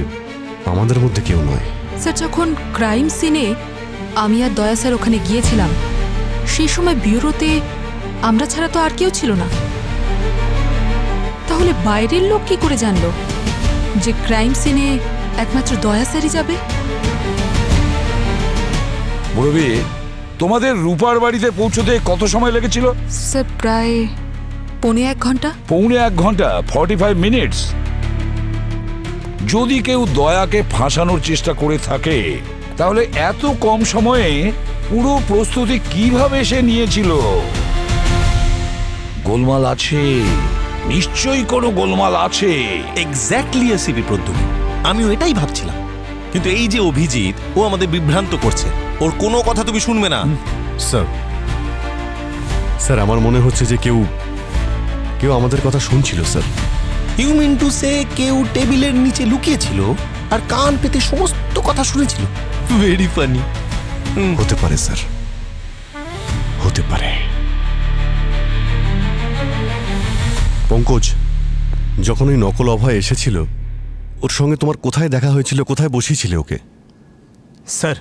আমাদের মধ্যে কেউ নয়? স্যার, যখন ক্রাইম সিনে আমি আর দয়া স্যার ওখানে গিয়েছিলাম, সেই সময় ব্যুরোতে আমরা ছাড়া তো আর কেউ ছিল না। তাহলে বাইরের লোক কি করে জানলো যে ক্রাইম সিনে একমাত্র দয়া স্যারই যাবে? মুরবি, তোমাদের রূপার বাড়িতে পৌঁছতে কত সময় লেগেছিল? স্যার, প্রায় 1.25 ঘন্টা। 1.25 ঘন্টা, 45 মিনিটস। যদি কেউ দয়াকে ফাঁসানোর চেষ্টা করে থাকে তাহলে এত কম সময়ে পুরো প্রস্তুতি কিভাবে সে নিয়েছিল? গোলমাল আছে, নিশ্চয়ই কোনো গোলমাল আছে। এক্স্যাক্টলি এসিপি প্রদ্যুৎ, আমিও এটাই ভাবছিলাম। কিন্তু এই যে অভিজিৎ, ও আমাদের বিভ্রান্ত করছে। ওর কোনো কথা তুমি শুনবে না। স্যার আমার মনে হচ্ছে যে কেউ আমাদের কথা শুনছিল sir. You mean to say কেউ টেবিলের নিচে লুকিয়েছিল আর কান পেতে সমস্ত কথা শুনেছিল? Very funny. হতে পারে স্যার, হতে পারে। পঙ্কজ, যখন ওই নকল অভয় এসেছিল, ওর সঙ্গে তোমার কোথায় দেখা হয়েছিল, কোথায় বসিয়েছিলে ওকে? স্যার,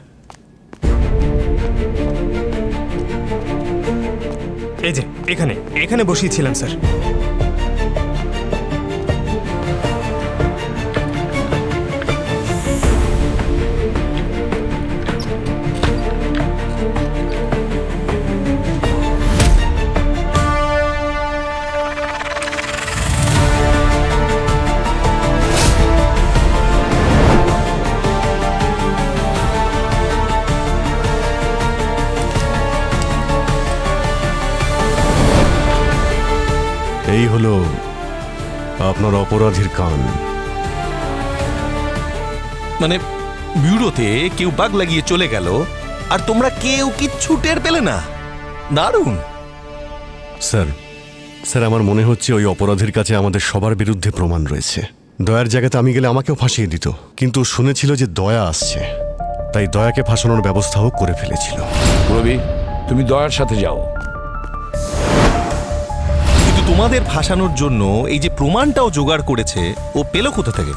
এই যে এখানে বসিয়েছিলাম স্যার। এই হলো আপনার অপরাধীর কান। মানে ব্যুরোতে কেউ বাগ লাগিয়ে চলে গেল আর তোমরা কেউ কিচ্ছু টের পেলে না? দারুণ। স্যার আমার মনে হচ্ছে ওই অপরাধীর কাছে আমাদের সবার বিরুদ্ধে প্রমাণ রয়েছে। দয়ার জায়গাতে আমি গেলে আমাকেও ফাঁসিয়ে দিত, কিন্তু শুনেছিল যে দয়া আসছে, তাই দয়াকে ফাঁসানোর ব্যবস্থাও করে ফেলেছিল। রবি, তুমি দয়ার সাথে যাও। তোমাদের ফাঁসানোর জন্য এই যে প্রমাণটাও জোগাড় করেছে, ও পেল কোথা থেকে?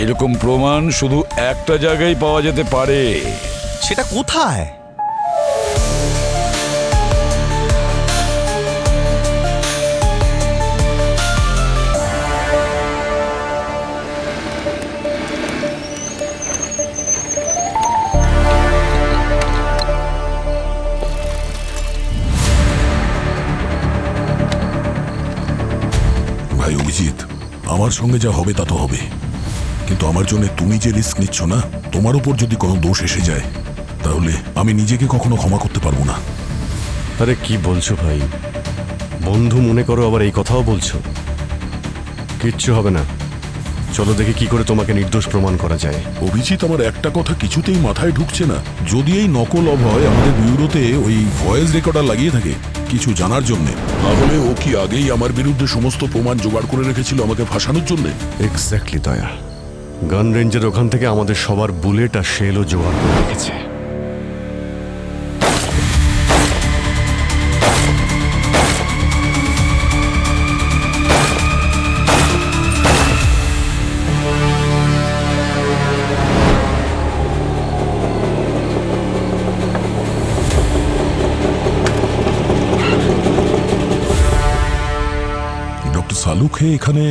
এরকম প্রমাণ শুধু একটা জায়গায় পাওয়া যেতে পারে। সেটা কোথায়? ভাই অভিজিৎ, আমার সঙ্গে যা হবে তা তো হবে, কিন্তু আমার জন্য তুমি যে রিস্ক নিচ্ছ না, তোমার উপর যদি কোনো দোষ এসে যায় তাহলে আমি নিজেকে কখনো ক্ষমা করতে পারবো না। আরে কি বলছো ভাই? বন্ধু মনে করো, আবার এই কথাও বলছো? কিচ্ছু হবে না, চলো দেখি কি করে তোমাকে নির্দোষ প্রমাণ করা যায়। অভিজিৎ, আমার একটা কথা কিছুতেই মাথায় ঢুকছে না। যদি এই নকল অভয় আমাদের ব্যুরোতে ওই ভয়েস রেকর্ডার লাগিয়ে থাকে কিছু জানার জন্য, তাহলে ও কি আগেই আমার বিরুদ্ধে সমস্ত প্রমাণ জোগাড় করে রেখেছিল আমাকে ফাঁসানোর জন্য? এক্স্যাক্টলি দয়া, গান রেঞ্জের ওখান থেকে আমাদের সবার বুলেট আর শেলও জোগাড় করে রেখেছে। ডক্টর সালুকে এখানে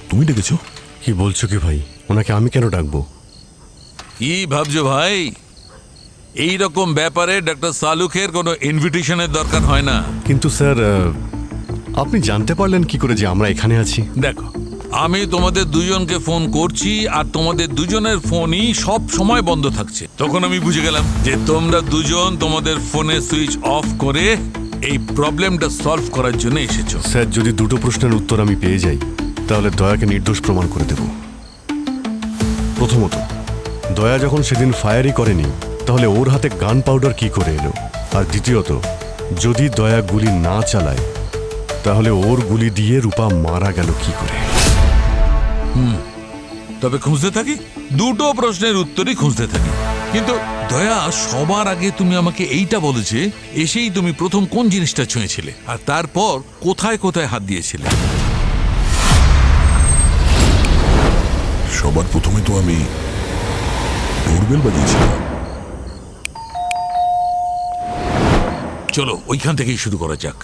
তুমি ডেকেছো? কি বলছো কি ভাই? ওনাকে আমি কেন ডাকবো? কি ভাবছো ভাই? এই রকম ব্যাপারে ডক্টর সালুকের কোনো ইনভিটেশনের দরকার হয় না। কিন্তু স্যার, আপনি জানতে পারলেন কি করে যে আমরা এখানে আছি? দেখো, আমি তোমাদের দুজনকে ফোন করছি আর তোমাদের দুজনের ফোনই সব সময় বন্ধ থাকছে। তখন আমি বুঝে গেলাম যে তোমরা দুজন তোমাদের ফোনে সুইচ অফ করে এই প্রবলেমটা সলভ করার জন্য এসেছো। স্যার, যদি দুটো প্রশ্নের উত্তর আমি পেয়ে যাই তাহলে দয়াকে নির্দোষ প্রমাণ করে দেব। প্রথমত, দয়া যখন সেদিন ফায়ারই করেনি তাহলে ওর হাতে গান পাউডার কি করে এলো? আর দ্বিতীয়ত, যদি দয়া গুলি না চালায় তাহলে ওর গুলি দিয়ে রূপা মারা গেল কি করে? তবে খুঁজতে থাকি, দুটো প্রশ্নের উত্তরই খুঁজতে থাকি। কিন্তু দয়া, সবার আগে তুমি আমাকে এইটা বলেছে এসেই তুমি প্রথম কোন জিনিসটা ছুঁয়েছিলে আর তারপর কোথায় কোথায় হাত দিয়েছিলে? সবার প্রথমে তো আমি ডোরবেল বাজিয়েছিলাম। চলো ওইখান থেকেই শুরু করা যাক।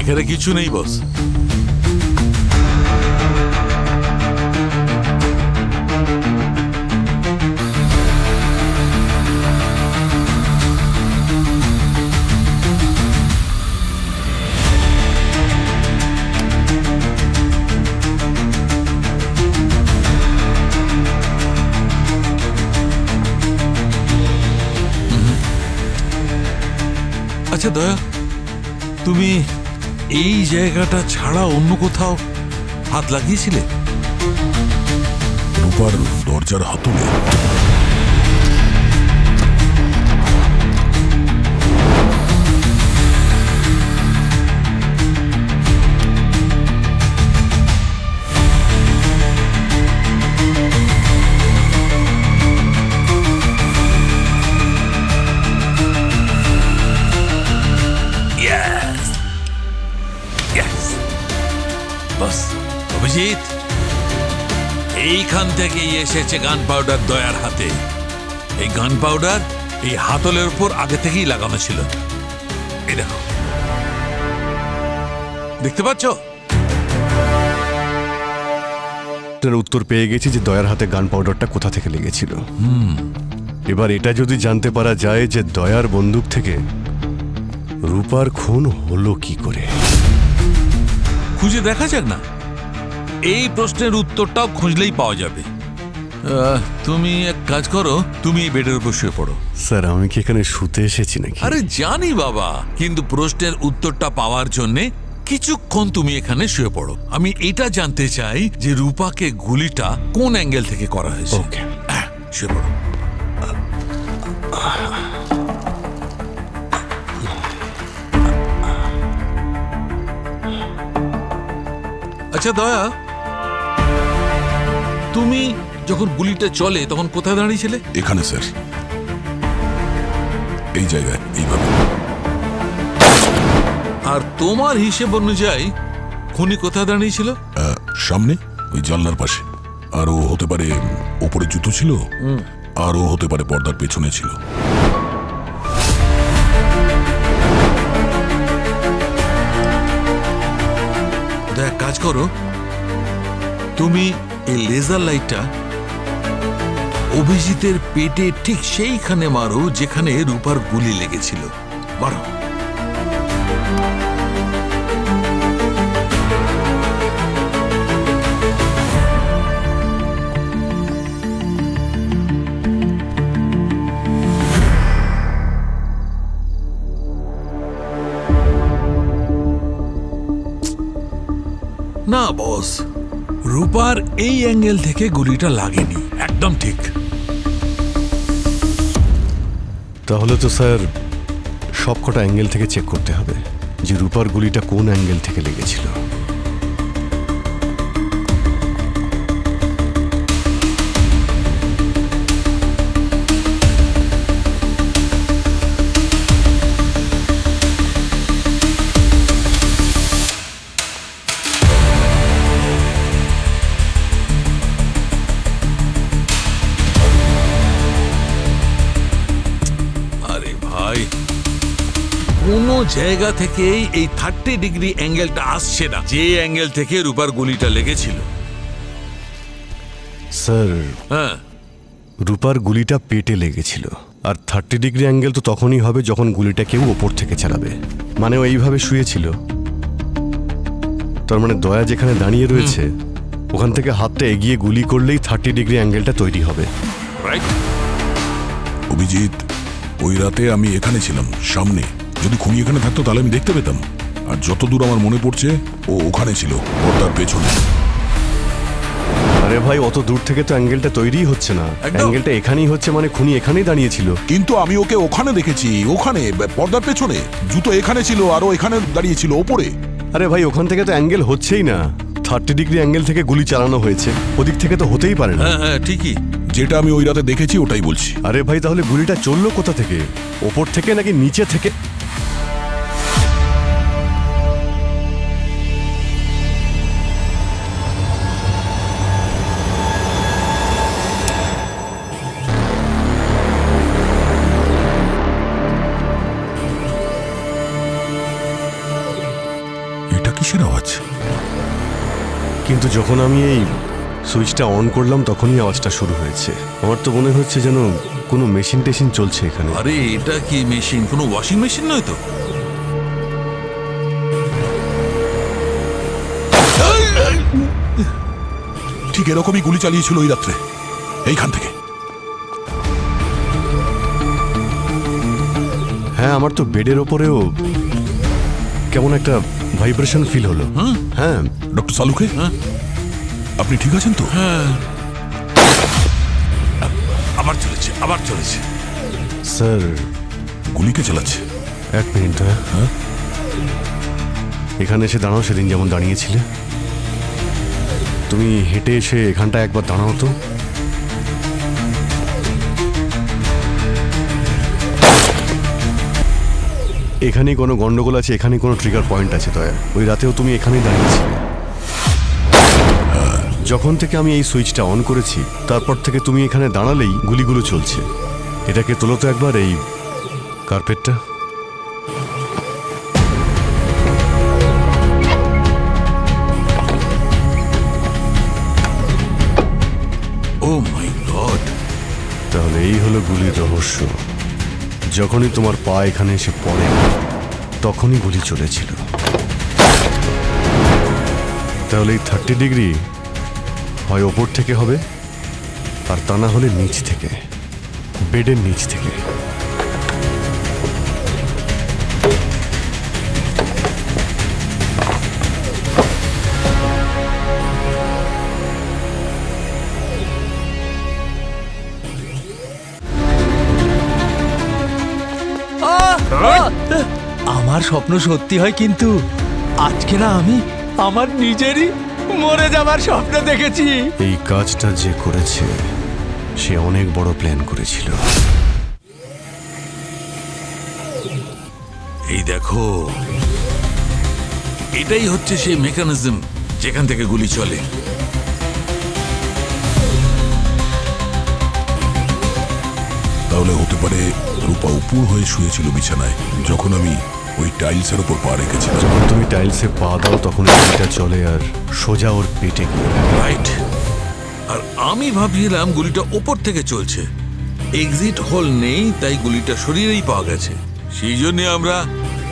এখানে কিছু নেই বস। আচ্ছা দয়া, তুমি এই জায়গাটা ছাড়া অন্য কোথাও হাত লাগিয়েছিলে? রূপার দরজার হাতলে। বাস অভিজিৎ, এইখান থেকেই এসেছে গান পাউডার দয়ার হাতে। এই গান পাউডার এই হাতলের উপর আগে থেকেই লাগানো ছিল। এই দেখো, দেখতে পাচ্ছ? উত্তর পেয়ে গেছি যে দয়ার হাতে গান পাউডারটা কোথা থেকে লেগেছিল। এবার এটা যদি জানতে পারা যায় যে দয়ার বন্দুক থেকে রূপার খুন হলো কি করে, খুঁজে দেখা যাক না। এই প্রশ্নের উত্তরটাও খুঁজলেই পাওয়া যাবে। তুমি এক কাজ করো, তুমি এই বেডের উপর শুয়ে পড়ো। স্যার আমি কি এখানে শুতে এসেছি নাকি? আরে জানি বাবা, কিন্তু প্রশ্নের উত্তরটা পাওয়ার জন্য কিছুক্ষণ তুমি এখানে শুয়ে পড়ো। আমি এটা জানতে চাই যে রূপাকে গুলিটা কোন অ্যাঙ্গেল থেকে করা হয়েছে। ওকে, শুয়ে পড়ো। আচ্ছা দয়া, তুমি যখন গুলিটা চলে তখন কোথায় দাঁড়িয়েছিলে? এখানে স্যার, এই জায়গায়, এইভাবে। আর তোমার হিসেব অনুযায়ী খুনি কোথায় দাঁড়িয়েছিল? সামনে, ওই জানলার পাশে। আর ও হতে পারে ওপরে জুতো ছিল, আর ও হতে পারে পর্দার পেছনে ছিল। এক কাজ করো, তুমি এই লেজার লাইটটা অভিজিতের পেটে ঠিক সেইখানে মারো যেখানে রূপার গুলি লেগেছিল। মারো। না বস, রূপার এই অ্যাঙ্গেল থেকে গুলিটা লাগেনি। একদম ঠিক। তাহলে তো স্যার সবকটা অ্যাঙ্গেল থেকে চেক করতে হবে যে রূপার গুলিটা কোন অ্যাঙ্গেল থেকে লেগেছিল। কোনো জায়গা থেকেই এই 30 ডিগ্রি অ্যাঙ্গেলটা আসছে না, যে অ্যাঙ্গেল থেকে রূপার গুলিটা লেগেছিল। স্যার, হ্যাঁ, রূপার গুলিটা পেটে লেগেছিল। আর 30 ডিগ্রি অ্যাঙ্গেল তো তখনই হবে যখন গুলিটা কেউ ওপর থেকে চালাবে। মানে ও এইভাবে শুয়েছিল, তার মানে দয়া যেখানে দাঁড়িয়ে রয়েছে ওখান থেকে হাতটা এগিয়ে গুলি করলেই 30 ডিগ্রি অ্যাঙ্গেলটা তৈরি হবে। রাইট। অভিজিৎ, ওই রাতে আমি এখানে ছিলাম, সামনে। যদি খুনি এখানে থাকতো তাহলে আমি দেখতে পেতাম। আর যতদূর আমার মনে পড়ছে ও ওখানে ছিল, পর্দার পেছনে। আরে ভাই, অত দূর থেকে তো অ্যাঙ্গেলটা তৈরিই হচ্ছে না। অ্যাঙ্গেলটা এখানেই হচ্ছে, মানে খুনি এখানেই দাঁড়িয়েছিল। কিন্তু আমি ওকে ওখানে দেখেছি, ওখানে পর্দার পেছনে। জুতো এখানে ছিল আর ও এখানে দাঁড়িয়েছিল ওপরে। আরে ভাই, ওখান থেকে তো অ্যাঙ্গেল হচ্ছেই না। 30 ডিগ্রি অ্যাঙ্গেল থেকে গুলি চালানো হয়েছে, ওদিক থেকে তো হতেই পারে না। হ্যাঁ ঠিকই। যেটা আমি ওই রাতে দেখেছি ওটাই বলছি। আরে ভাই, তাহলে গুলিটা চললো কোথা থেকে? ওপর থেকে নাকি নিচে থেকে? এটা কিসের আওয়াজ? কিন্তু যখন আমি এই সুইচটা অন করলাম তখনই আওয়াজটা শুরু হয়েছে। আমার তো মনে হচ্ছে যেন কোনো মেশিন টেশিন চলছে এখানে। আরে এটা কি মেশিন? কোনো ওয়াশিং মেশিন নয় তো? ঠিক এরকমই গুলি চালিয়েছিল ওই রাত্রে, এইখান থেকে। হ্যাঁ, আমার তো বেডের ওপরেও কেমন একটা ভাইব্রেশন ফিল হলো। হ্যাঁ ডক্টর সালুকে, আপনি ঠিক আছেন তো? হ্যাঁ, আবার চলেছে, আবার চলেছে। স্যার, গুলিকে চালাচ্ছে। এক মিনিট। হ্যাঁ, এখানে এসে দাঁড়াও, সেদিন যেমন দাঁড়িয়েছিলে। তুমি হেঁটে এসে এখানটায় একবার দাঁড়াও তো। এখানেই কোনো গন্ডগোল আছে, এখানেই কোনো ট্রিগার পয়েন্ট আছে। দয়া, ওই রাতেও তুমি এখানেই দাঁড়িয়েছিলে। যখন থেকে আমি এই সুইচটা অন করেছি তারপর থেকে তুমি এখানে দাঁড়ালেই গুলিগুলো চলছে। এটাকে তোলো তো একবার, এই কার্পেটটা। ও মাই গড! তাহলে এই হলো গুলির রহস্য। যখনই তোমার পা এখানে এসে পড়ে তখনই গুলি চলেছিল। তাহলে এই 30 ডিগ্রি হয় ওপর থেকে হবে, আর তা না হলে নিচ থেকে, বেডের নিচ থেকে। আমার স্বপ্ন সত্যি হয়, কিন্তু আজকে না আমি আমার নিজেরই মরে যাবার স্বপ্ন দেখেছি। এই কাজটা যে করেছে সে অনেক বড় প্ল্যান করেছিল। এই দেখো, এটাই হচ্ছে সেই মেকানিজম যেখান থেকে গুলি চলে। তাহলে হতে পারে রূপা উপুর হয়ে শুয়েছিল বিছানায় যখন আমি ওই টাইলসের উপর পা রেখেছিলাম। যখন তুমি টাইলসে পা দাও তখন গুলিটা চলে আর সোজা ওর পেটে গিয়ে লাগে। রাইট। আর আমি ভাবছিলাম গুলিটা ওপর থেকে চলছে, এক্সিট হোল নেই, তাই গুলিটা শরীরেই পাওয়া গেছে। সেই জন্য আমরা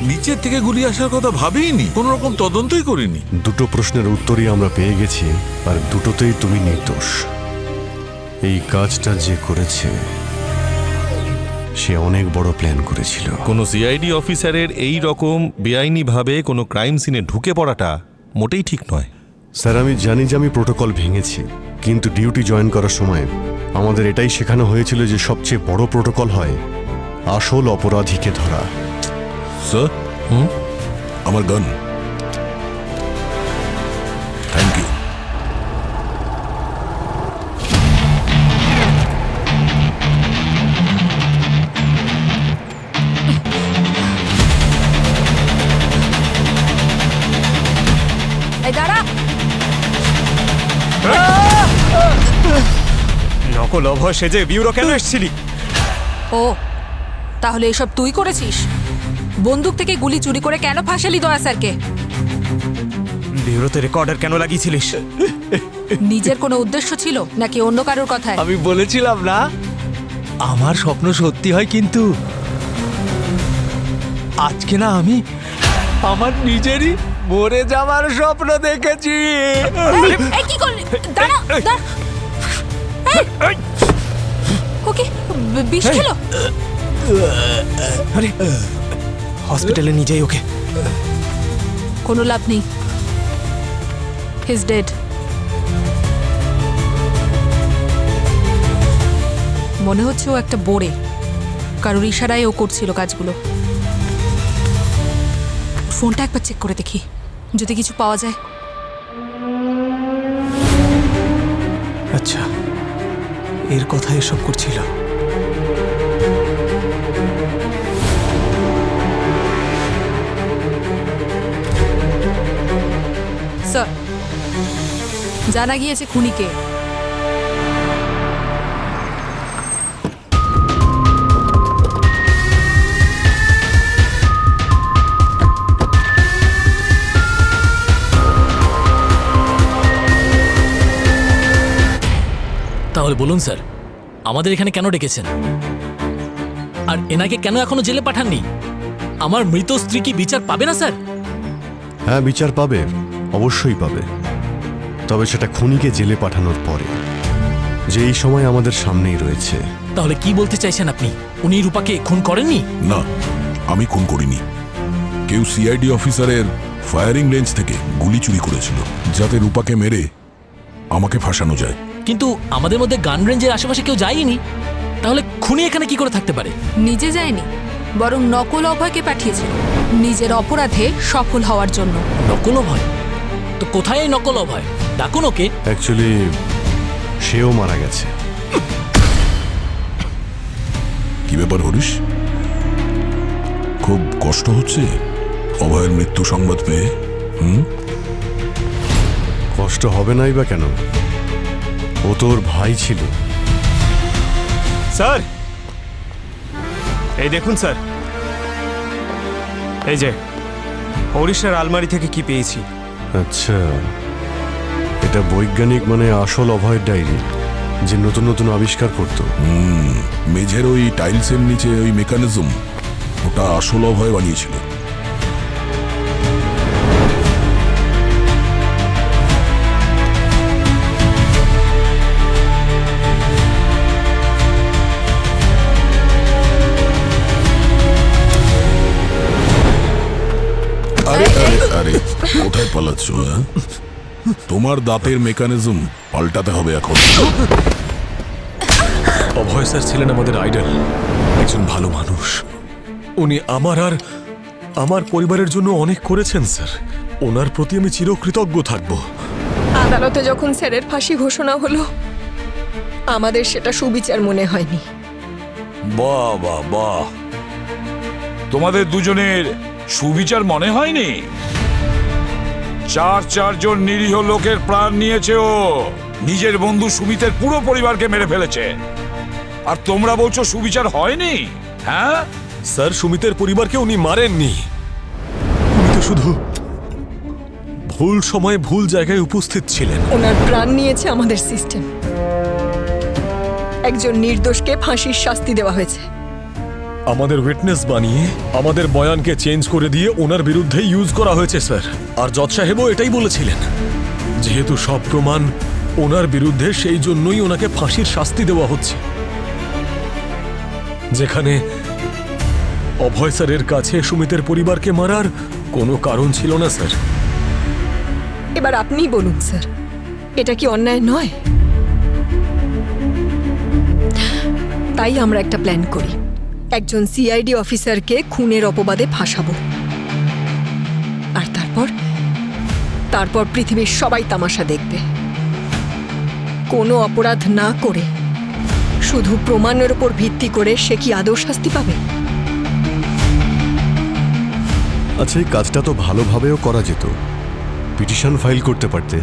নিচের থেকে গুলি আসার কথা ভাবিনি, কোনো রকম তদন্তই করিনি। দুটো প্রশ্নের উত্তরই আমরা পেয়ে গেছি, আর দুটোতেই তুমি নির্দোষ। এই কাজটা যে করেছে সে অনেক বড় প্ল্যান করেছিল। কোনো সিআইডি অফিসারের এই রকম বেআইনিভাবে কোনো ক্রাইম সিনে ঢুকে পড়াটা মোটেই ঠিক নয়। স্যার, আমি জানি যে আমি প্রোটোকল ভেঙেছি, কিন্তু ডিউটি জয়েন করার সময় আমাদের এটাই শেখানো হয়েছিল যে সবচেয়ে বড় প্রোটোকল হয় আসল অপরাধীকে ধরা। স্যার, আমার গান। Thank you. এই দাঁড়া। নকল অভয় সেজে বিউরো কেন এসেছিলি? ও, তাহলে এসব তুই করেছিস? বন্দুক থেকে গুলি চুরি করে কেন ফাঁসালি দয়া স্যারকে? বিউরোতে রেকর্ডার কেন লাগিয়েছিলিস? নিজের কোনো উদ্দেশ্য ছিল নাকি অন্য কারোর কথায়? আমি বলেছিলাম না আমার স্বপ্ন সত্যি হয়, কিন্তু আজকে না আমি আমার নিজেরই মরে যাওয়ার স্বপ্ন দেখেছি। এই কি করলি? দাঁড়া, দাঁড়া। এই! ওকে বিষ খেলো? আরে হসপিটালে নিয়ে যাই ওকে। কোনো লাভ নেই, হি ইজ ডেড। মনে হচ্ছে ও একটা বোরে, কারোর ইশারায় ও করছিল কাজগুলো। ফোনটা একবার চেক করে দেখি, যদি কিছু পাওয়া যায়। আচ্ছা, এর কথা এসব করছিল। স্যার, জানা গিয়েছে খুনিকে। তাহলে বলুন স্যার, আমাদের এখানে কেন ডেকেছেন? আর এনাকে কেন এখনো জেলে পাঠাননি? আমার মৃত স্ত্রী কি বিচার পাবে না স্যার? হ্যাঁ, বিচার পাবে, অবশ্যই পাবে, তবে সেটা খুনিকে জেলে পাঠানোর পরে, যে এই সময় আমাদের সামনেই রয়েছে। তাহলে কি বলতে চাইছেন আপনি? উনি রূপাকে খুন করেননি? না, আমি খুন করিনি। কেউ সিআইডি অফিসারের ফায়ারিং রেঞ্জ থেকে গুলি চুরি করেছিল, যাতে রূপাকে মেরে আমাকে ফাঁসানো যায়। কিন্তু আমাদের মধ্যে গান রেঞ্জের আশেপাশে কেউ যায়নি, তাহলে খুনি এখানে কি করে থাকতে পারে? নিজে যায়নি, বরং নকল অভয়কে পাঠিয়েছিল নিজের অপরাধে সফল হওয়ার জন্য। নকল অভয়? তো কোথায় এই নকল অভয়? ডাকুন ওকে। অ্যাকচুয়ালি সেও মারা গেছে। কি ব্যাপার হরিশ, খুব কষ্ট হচ্ছে অভয়ের মৃত্যু সংবাদ পেয়ে? কষ্ট হবে নাই বা কেন, ও তোর ভাই ছিল। স্যার, এই দেখুন স্যার, এই যে ওড়িশার আলমারি থেকে কি পেয়েছি। আচ্ছা, এটা বৈজ্ঞানিক মানে আসল অভয়ের ডায়েরি, যে নতুন নতুন আবিষ্কার করতো। মেঝের ওই টাইলসের নিচে ওই মেকানিজম, ওটা আসল অভয় বানিয়েছিল। আরে আরে আরে, কোথায় পালাচ্ছ? তোমার দাঁতের মেকানিজম পাল্টাতে হবে এখন। অভয় স্যার ছিলেন আমাদের আইডল, একজন ভালো মানুষ। উনি আমার আর আমার পরিবারের জন্য অনেক করেছেন স্যার। ওনার প্রতি আমি চিরকৃতজ্ঞ থাকব। আদালতে যখন স্যারের ফাঁসি ঘোষণা হলো, আমাদের সেটা সুবিচার মনে হয়নি। বাহ বাহ বাহ, তোমাদের দুজনের সুবিচার মনে হয়নি? চারজন নিরীহ লোকের প্রাণ নিয়েছে ও, নিজের বন্ধু সুমিতের পুরো পরিবারকে মেরে ফেলেছে, আর তোমরা বলছো সুবিচার হয়নি? হ্যাঁ স্যার, সুমিতের পরিবারকে উনি মারেননি, উনি তো শুধু ভুল সময়ে ভুল জায়গায় উপস্থিত ছিলেন। ওনার প্রাণ নিয়েছে আমাদের সিস্টেম। একজন নির্দোষকে ফাঁসির শাস্তি দেওয়া হয়েছে। আমাদের উইটনেস বানিয়ে আমাদের বয়ানকে চেঞ্জ করে দিয়ে ওনার বিরুদ্ধে ইউজ করা হয়েছে স্যার। আর জজ সাহেবও এটাই বলেছিলেন, যেহেতু সব প্রমাণ ওনার বিরুদ্ধে, সেই জন্যই ওনাকে ফাঁসির শাস্তি দেওয়া হচ্ছে, যেখানে অভয় স্যারের কাছে সুমিতের পরিবারকে মারার কোনো কারণ ছিল না স্যার। এবার আপনিই বলুন স্যার, এটা কি অন্যায় নয়? তাই আমরা একটা প্ল্যান করি, একজন সিআইডি অফিসারকে খুনের অপবাদে ফাঁসাবো, আর তারপর পৃথিবীর সবাই তামাশা দেখবে। কোনো অপরাধ না করে শুধু প্রমাণের উপর ভিত্তি করে সে কি আদৌ শাস্তি পাবে? আচ্ছা, এই কাজটা তো ভালোভাবেও করা যেত, পিটিশন ফাইল করতে পারতে,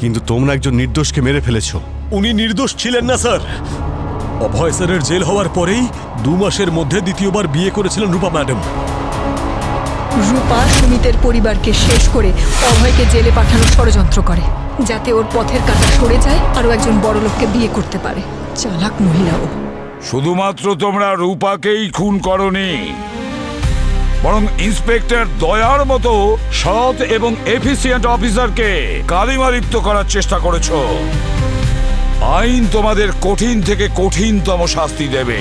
কিন্তু তোমরা একজন নির্দোষকে মেরে ফেলেছো। উনি নির্দোষ ছিলেন না স্যার। অভয় স্যারের জেল হওয়ার পরেই 2 মাসের মধ্যে দ্বিতীয়বার বিয়ে করেছিলেন রূপা ম্যাডাম। রূপা সুমিতের পরিবারকে শেষ করে অভয়কে জেলে পাঠানোর ষড়যন্ত্র করে, যাতে ওর পথের কাঁটা সরে যায় আরও একজন বড় লোককে বিয়ে করতে পারে। চালাক মহিলাও। শুধুমাত্র তোমরা রূপাকেই খুন করনি, বরং ইন্সপেক্টর দয়ার মতো সৎ এবং এফিসিয়েন্ট অফিসারকে কালিমা লিপ্ত করার চেষ্টা করেছো। আইন তোমাদের কঠিন থেকে কঠিনতম শাস্তি দেবে।